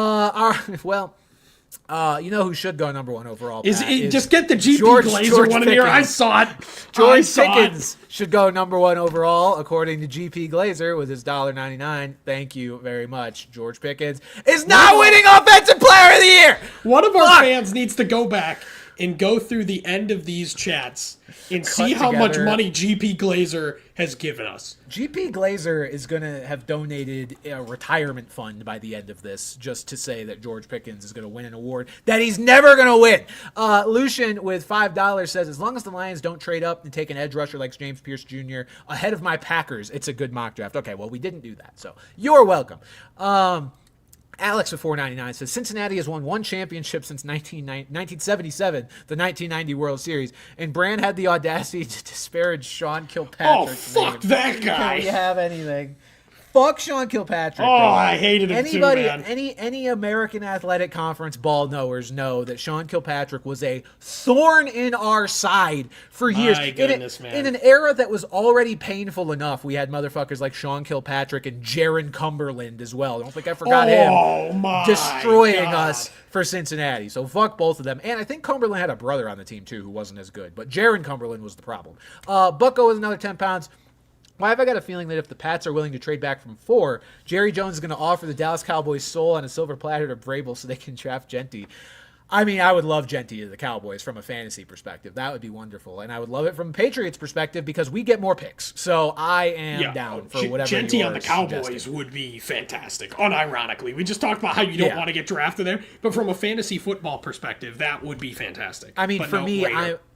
know who should go number one overall? Pat, Just get the GP George Glazer one in here. I Pickens. saw it. George Pickens should go number one overall, according to GP Glazer, with his $1.99. Thank you very much. George Pickens is not winning Offensive Player of the Year. One of our fans needs to go back and go through the end of these chats and see how much money GP Glazer has given us. GP Glazer is going to have donated a retirement fund by the end of this just to say that George Pickens is going to win an award that he's never going to win. Lucian with $5 says, as long as the Lions don't trade up and take an edge rusher like James Pierce Jr. ahead of my Packers, it's a good mock draft. Okay, well, we didn't do that, so you're welcome. Alex with $4.99 says, Cincinnati has won one championship since 1977, the 1990 World Series, and Bran had the audacity to disparage Sean Kilpatrick. Oh, fuck that guy. Can we have anything? Fuck Sean Kilpatrick. Oh, I hated him too, man. Any American Athletic Conference ball knowers know that Sean Kilpatrick was a thorn in our side for years. My goodness, man. In an era that was already painful enough, we had motherfuckers like Sean Kilpatrick and Jaron Cumberland as well. Don't think I forgot him destroying us for Cincinnati. So fuck both of them. And I think Cumberland had a brother on the team too who wasn't as good. But Jaron Cumberland was the problem. Bucko is another 10 pounds. Why have I got a feeling that if the Pats are willing to trade back from 4, Jerry Jones is going to offer the Dallas Cowboys soul on a silver platter to Vrabel so they can draft Genty? I mean, I would love Genty to the Cowboys from a fantasy perspective. That would be wonderful. And I would love it from a Patriots perspective because we get more picks. So I am down for whatever Genty on the Cowboys suggesting. would be fantastic, unironically. We just talked about how you don't want to get drafted there, but from a fantasy football perspective, that would be fantastic. I mean, but for me,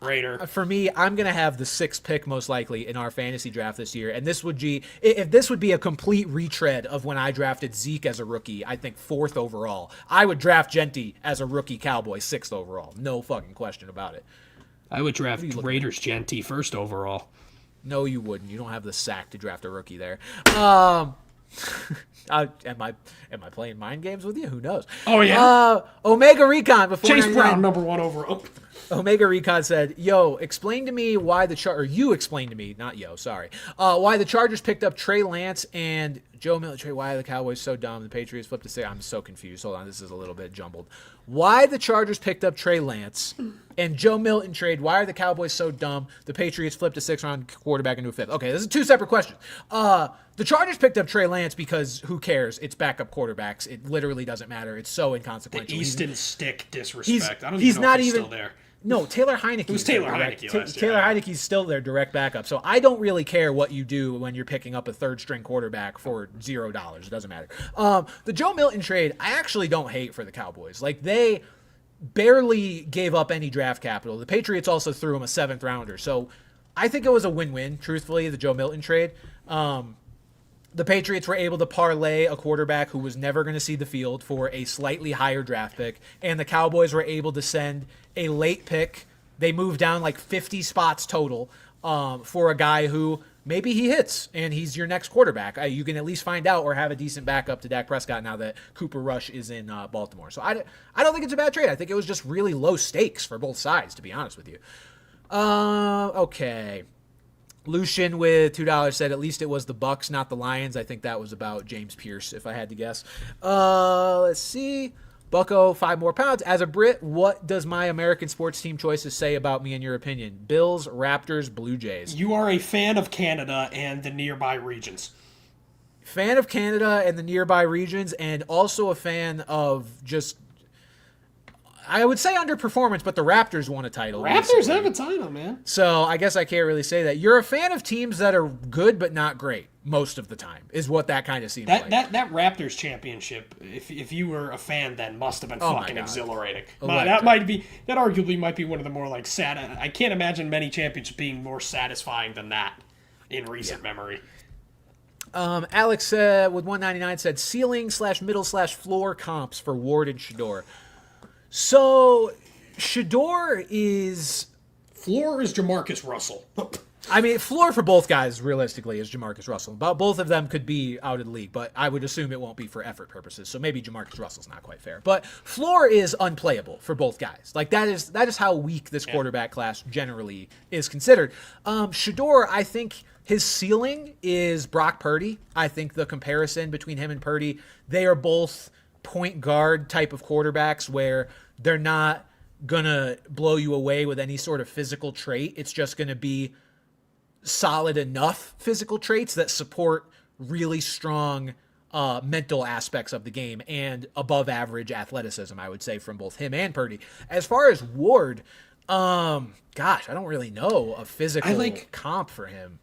Raider. For me, I'm going to have the 6th pick most likely in our fantasy draft this year. And this would be, if this would be a complete retread of when I drafted Zeke as a rookie, I think 4th overall. I would draft Genty as a rookie Cowboy 6th overall. No fucking question about it. I would draft Raiders Genty 1st overall. No, you wouldn't. You don't have the sack to draft a rookie there. Am I playing mind games with you? Who knows? Oh, yeah. Omega Recon before Chase Brown, number 1 overall. Omega Recon said, yo, explain to me why you explained to me, not yo, sorry, why the Chargers picked up Trey Lance and Joe Milton. Why are the Cowboys so dumb? The Patriots flipped to say, I'm so confused. Hold on, this is a little bit jumbled. Why the Chargers picked up Trey Lance and Joe Milton trade? Why are the Cowboys so dumb? The Patriots flipped a 6th-round quarterback into a 5th. Okay, this is 2 separate questions. The Chargers picked up Trey Lance because who cares? It's backup quarterbacks. It literally doesn't matter. It's so inconsequential. The Easton stick disrespect. I don't he's even know not if he's even still there. No, Taylor Heineke. It was Taylor Heineke last year. Taylor Heineke's still their direct backup. So I don't really care what you do when you're picking up a 3rd-string quarterback for $0. It doesn't matter. The Joe Milton trade, I actually don't hate for the Cowboys. Like, they barely gave up any draft capital. The Patriots also threw him a 7th-rounder. So I think it was a win-win, truthfully, the Joe Milton trade. The Patriots were able to parlay a quarterback who was never going to see the field for a slightly higher draft pick, and the Cowboys were able to send a late pick. They moved down like 50 spots total for a guy who maybe he hits and he's your next quarterback. You can at least find out or have a decent backup to Dak Prescott now that Cooper Rush is in Baltimore. So I don't think it's a bad trade. I think it was just really low stakes for both sides, to be honest with you. Okay. Lucian with $2 said at least it was the Bucks, not the Lions. I think that was about James Pierce, if I had to guess. Let's see. Bucko, 5 more pounds. As a Brit, what does my American sports team choices say about me in your opinion? Bills, Raptors, Blue Jays. You are a fan of Canada and the nearby regions. Fan of Canada and the nearby regions, and also a fan of just, I would say underperformance, but the Raptors won a title. Raptors recently. have a title, man. So I guess I can't really say that. You're a fan of teams that are good but not great most of the time, is what that kind of seems like. That Raptors championship, if you were a fan then, must have been fucking exhilarating. That arguably might be one of the more like sad. I can't imagine many championships being more satisfying than that in recent memory. Alex with 199 said ceiling/middle/floor comps for Ward and Shadour. So, Shadour is... Floor is Jamarcus Russell. I mean, floor for both guys, realistically, is Jamarcus Russell. But both of them could be out of the league, but I would assume it won't be for effort purposes. So maybe Jamarcus Russell's not quite fair. But floor is unplayable for both guys. Like, that is how weak this quarterback class generally is considered. Shadour, I think his ceiling is Brock Purdy. I think the comparison between him and Purdy, they are both point guard type of quarterbacks where they're not going to blow you away with any sort of physical trait. It's just going to be solid enough physical traits that support really strong mental aspects of the game and above average athleticism, I would say, from both him and Purdy. As far as Ward, gosh, I don't really know a physical comp for him.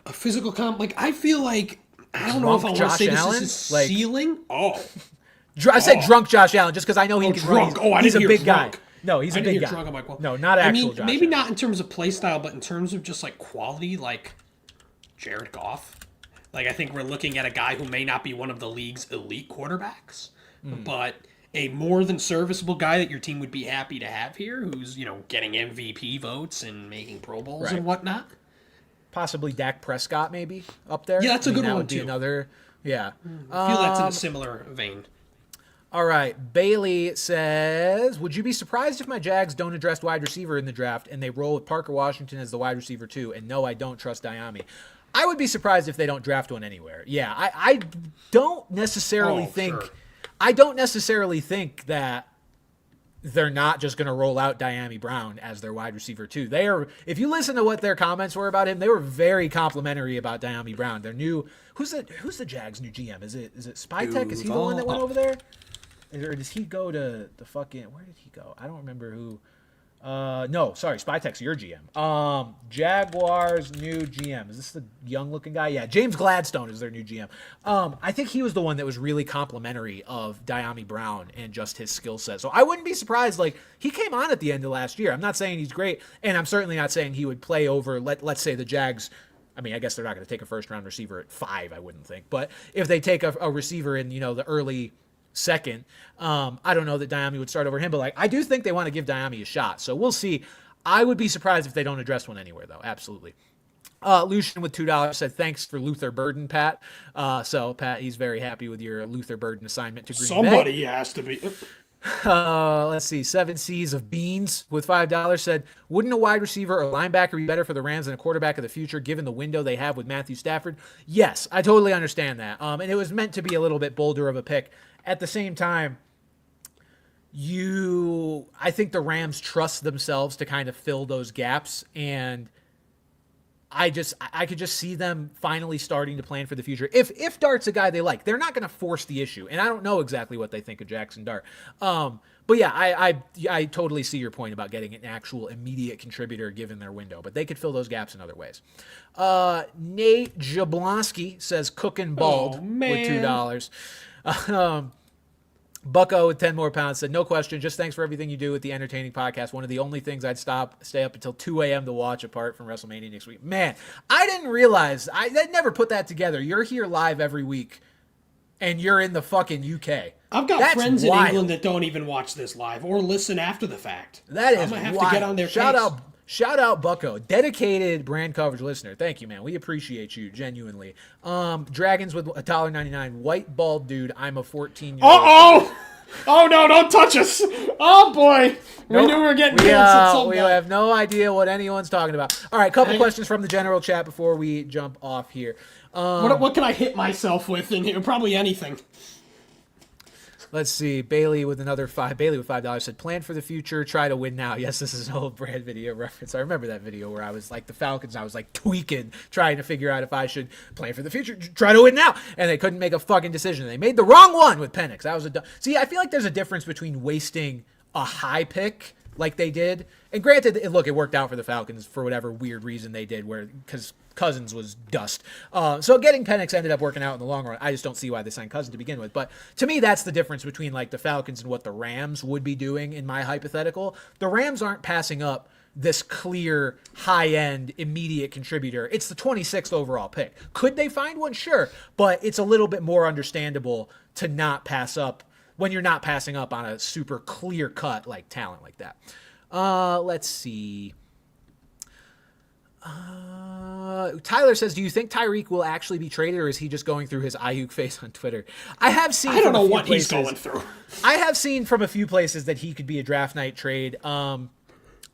A physical comp? Like, I feel like, I don't know if I want to say this is his ceiling. I said drunk Josh Allen just because I know he can drunk. run. He's a big guy. No, he's a big guy. Drunk. I'm like, well, no, not actual Josh maybe Allen. not in terms of play style, but in terms of just like quality, like Jared Goff. Like, I think we're looking at a guy who may not be one of the league's elite quarterbacks, but a more than serviceable guy that your team would be happy to have here, who's, you know, getting MVP votes and making Pro Bowls and whatnot. Possibly Dak Prescott, maybe up there. Yeah, that's a good one would too. Be another, yeah. I feel that's in a similar vein. All right. Bailey says, would you be surprised if my Jags don't address wide receiver in the draft and they roll with Parker Washington as the wide receiver too? And no, I don't trust Diami. I would be surprised if they don't draft one anywhere. Yeah, I don't necessarily I don't necessarily think that they're not just going to roll out Diami Brown as their wide receiver too. They are. If you listen to what their comments were about him, they were very complimentary about Diami Brown. Their new who's the Jags' new GM? Is it Spytek? Is he the one that went over there? Or does he go to the fucking... Where did he go? I don't remember who... No, sorry. Spytek's your GM. Jaguars' new GM. Is this the young-looking guy? Yeah, James Gladstone is their new GM. I think he was the one that was really complimentary of Diami Brown and just his skill set. So I wouldn't be surprised. Like, he came on at the end of last year. I'm not saying he's great, and I'm certainly not saying he would play over, let's say, the Jags... I mean, I guess they're not going to take a first-round receiver at 5, I wouldn't think. But if they take a receiver in, the early... second. I don't know that Diami would start over him, but like I do think they want to give Diami a shot. So we'll see. I would be surprised if they don't address one anywhere, though. Absolutely. Lucian with $2 said, thanks for Luther Burden, Pat. So, Pat, he's very happy with your Luther Burden assignment to Green Bay. Somebody has to be. Let's see. 7 C's of Beans with $5 said, wouldn't a wide receiver or linebacker be better for the Rams than a quarterback of the future given the window they have with Matthew Stafford? Yes, I totally understand that. And it was meant to be a little bit bolder of a pick. At the same time, I think the Rams trust themselves to kind of fill those gaps, and I could just see them finally starting to plan for the future. If Dart's a guy they like, they're not going to force the issue, and I don't know exactly what they think of Jackson Dart. But yeah, I totally see your point about getting an actual immediate contributor given their window, but they could fill those gaps in other ways. Nate Jablonski says cookin' bald with $2. Bucko with 10 more pounds said, no question, just thanks for everything you do with the entertaining podcast. One of the only things I'd stay up until 2 a.m. to watch apart from WrestleMania next week. Man, I didn't realize, I'd never put that together. You're here live every week, and you're in the fucking UK. I've got friends in England that don't even watch this live or listen after the fact. That is I'm going to have to get on their case. Shout out Bucko, dedicated brand coverage listener. Thank you, man. We appreciate you genuinely. Dragons with $1.99. White bald dude. I'm a 14-year-old. Oh no! Don't touch us. Oh boy, we knew we were getting canceled. We have no idea what anyone's talking about. All right, couple questions from the general chat before we jump off here. What can I hit myself with in here? Probably anything. Let's see. Bailey with another $5. Bailey with $5 said, plan for the future, try to win now. Yes, this is an old Brad video reference. I remember that video where I was like the Falcons. I was like tweaking, trying to figure out if I should plan for the future, try to win now. And they couldn't make a fucking decision. They made the wrong one with Penix. That was See, I feel like there's a difference between wasting a high pick like they did. And granted, look, it worked out for the Falcons for whatever weird reason they did, because Cousins was dust. So getting Penix ended up working out in the long run. I just don't see why they signed Cousins to begin with. But to me, that's the difference between like the Falcons and what the Rams would be doing in my hypothetical. The Rams aren't passing up this clear, high-end, immediate contributor. It's the 26th overall pick. Could they find one? Sure. But it's a little bit more understandable to not pass up when you're not passing up on a super clear-cut like talent like that. Let's see. Tyler says, do you think Tyreek will actually be traded, or is he just going through his Ayuk face on Twitter? I don't know what he's going through. I have seen from a few places that he could be a draft night trade.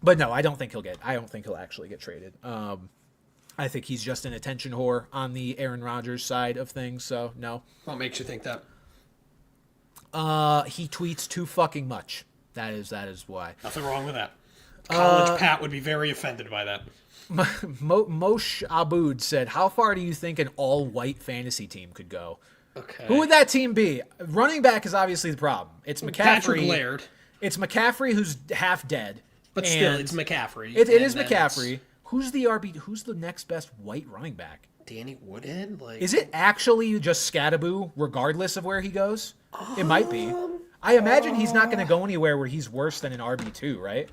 But no, I don't think he'll actually get traded. I think he's just an attention whore on the Aaron Rodgers side of things. So no. What makes you think that? He tweets too fucking much. That is why. Nothing wrong with that. College Pat would be very offended by that. Moshe Aboud said, how far do you think an all-white fantasy team could go? Okay. Who would that team be? Running back is obviously the problem. It's McCaffrey. Patrick Laird. It's McCaffrey who's half dead. But still, it's McCaffrey. It is McCaffrey. Who's the RB? Who's the next best white running back? Danny Woodhead? Is it actually just Scattaboo, regardless of where he goes? It might be. I imagine he's not going to go anywhere where he's worse than an RB2, right?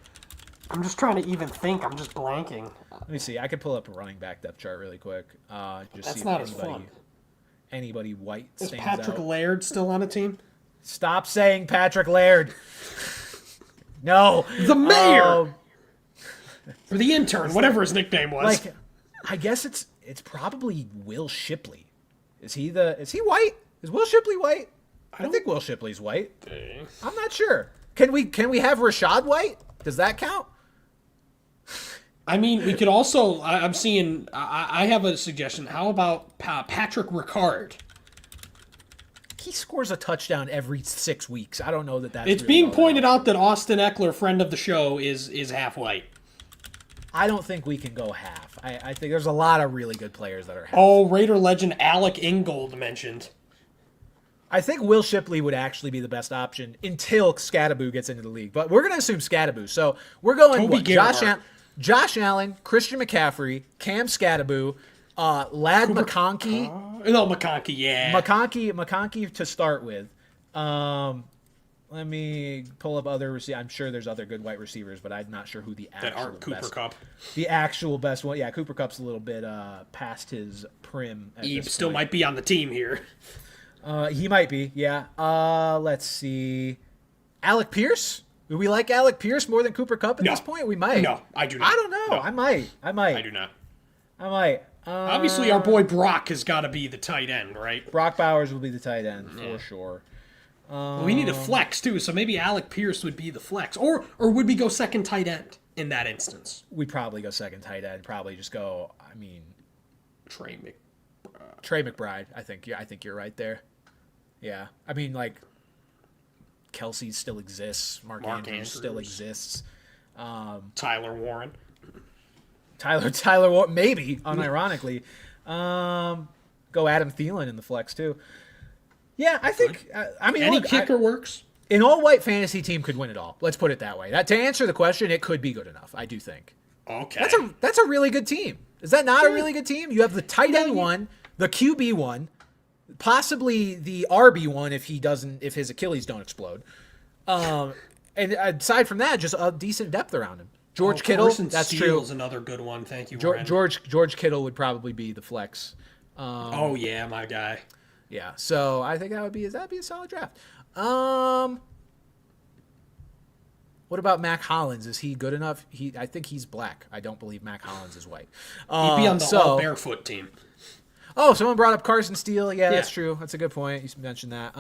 I'm just trying to even think. I'm just blanking. Let me see. I could pull up a running back depth chart really quick. Just That's see not if as fun. Anybody white Is stands Patrick out. Laird still on a team? Stop saying Patrick Laird. No. The mayor! Or the intern, whatever his nickname was. Like, I guess it's probably Will Shipley. Is he white? Is Will Shipley white? I think Will Shipley's white. Dang. I'm not sure. Can we have Rashad White? Does that count? I mean, we could also. I'm seeing. I have a suggestion. How about Patrick Ricard? He scores a touchdown every 6 weeks. I don't know that's. It's really being all that pointed well. out that Austin Eckler, friend of the show, is half white. I don't think we can go half. I think there's a lot of really good players that are half. Oh, Raider legend Alec Ingold mentioned. I think Will Shipley would actually be the best option until Scattaboo gets into the league. But we're going to assume Scattaboo. So we're going Toby Gerhart. Josh Allen, Christian McCaffrey, Cam Scattaboo, Lad McConkey. No, McConkey, yeah. McConkey to start with. Let me pull up other receivers. I'm sure there's other good white receivers, but I'm not sure who the actual that aren't Cooper best. Kupp. The actual best one. Yeah, Cooper Kupp's a little bit past his prim. He still might be on the team here. He might be, yeah. Let's see. Alec Pierce? Do we like Alec Pierce more than Cooper Kupp at this point? We might. No, I do not. I don't know. No. I might. I do not. I might. Obviously, our boy Brock has got to be the tight end, right? Brock Bowers will be the tight end for sure. Well, we need a flex, too, so maybe Alec Pierce would be the flex. Or would we go second tight end in that instance? We'd probably go second tight end. Probably just go, Trey McBride. I think you're right there. Yeah. I mean, like, Kelsey still exists. Mark Andrews still exists. Tyler Warren. Tyler Warren, maybe, unironically. Go Adam Thielen in the flex, too. Yeah, I think, Any kicker works. An all-white fantasy team could win it all. Let's put it that way. To answer the question, it could be good enough, I do think. Okay. That's a really good team. Is that not a really good team? You have the tight end one, the QB one, possibly the RB one if his Achilles don't explode. And aside from that, just a decent depth around him. George Kittle, that's true. Another good one. Thank you, George Kittle would probably be the flex. Oh yeah, my guy. Yeah, so I think that'd be a solid draft. What about Mac Hollins? Is he good enough? I think he's black. I don't believe Mac Hollins is white. He'd be on the all barefoot team. Oh, someone brought up Carson Steele. Yeah, that's true. That's a good point. You mentioned that.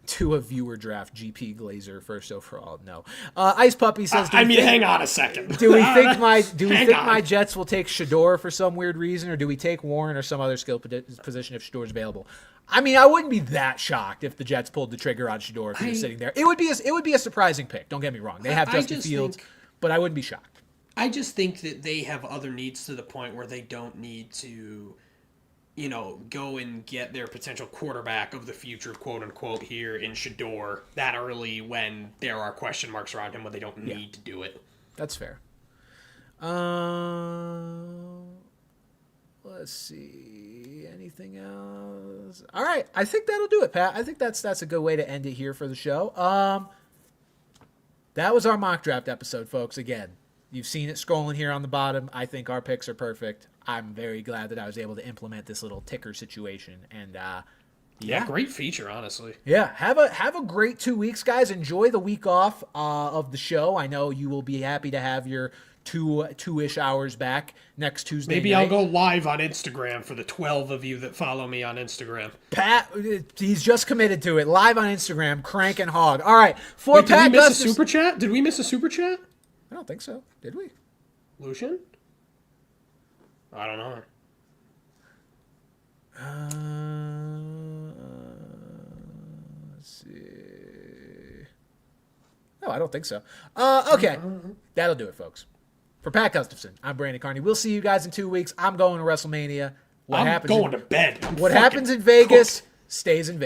To a viewer draft, GP Glazer first overall. No. Ice Puppy says. Hang on a second. Do we think my Jets will take Shadour for some weird reason, or do we take Warren or some other skill position if Shadour's available? I mean, I wouldn't be that shocked if the Jets pulled the trigger on Shadour if he was sitting there. It would be a surprising pick. Don't get me wrong. They have Justin Fields, but I wouldn't be shocked. I just think that they have other needs to the point where they don't need to, go and get their potential quarterback of the future, quote unquote, here in Shadour that early when there are question marks around him when they don't need to do it. That's fair. Let's see. Anything else? All right. I think that'll do it, Pat. I think that's a good way to end it here for the show. That was our mock draft episode, folks. Again, you've seen it scrolling here on the bottom. I think our picks are perfect. I'm very glad that I was able to implement this little ticker situation. And great feature, honestly. Yeah, have a great 2 weeks, guys. Enjoy the week off of the show. I know you will be happy to have your two-ish hours back next Tuesday Maybe night. I'll go live on Instagram for the 12 of you that follow me on Instagram. Pat, he's just committed to it. Live on Instagram, Crank and Hog. All right, for Wait, did Pat we miss a Gustafson. super chat? Did we miss a super chat? I don't think so. Did we? Lucian? I don't know. Let's see. No, I don't think so. Okay, that'll do it, folks. For Pat Gustafson, I'm Brandon Carney. We'll see you guys in 2 weeks. I'm going to WrestleMania. I'm going to bed. What happens in Vegas stays in Vegas.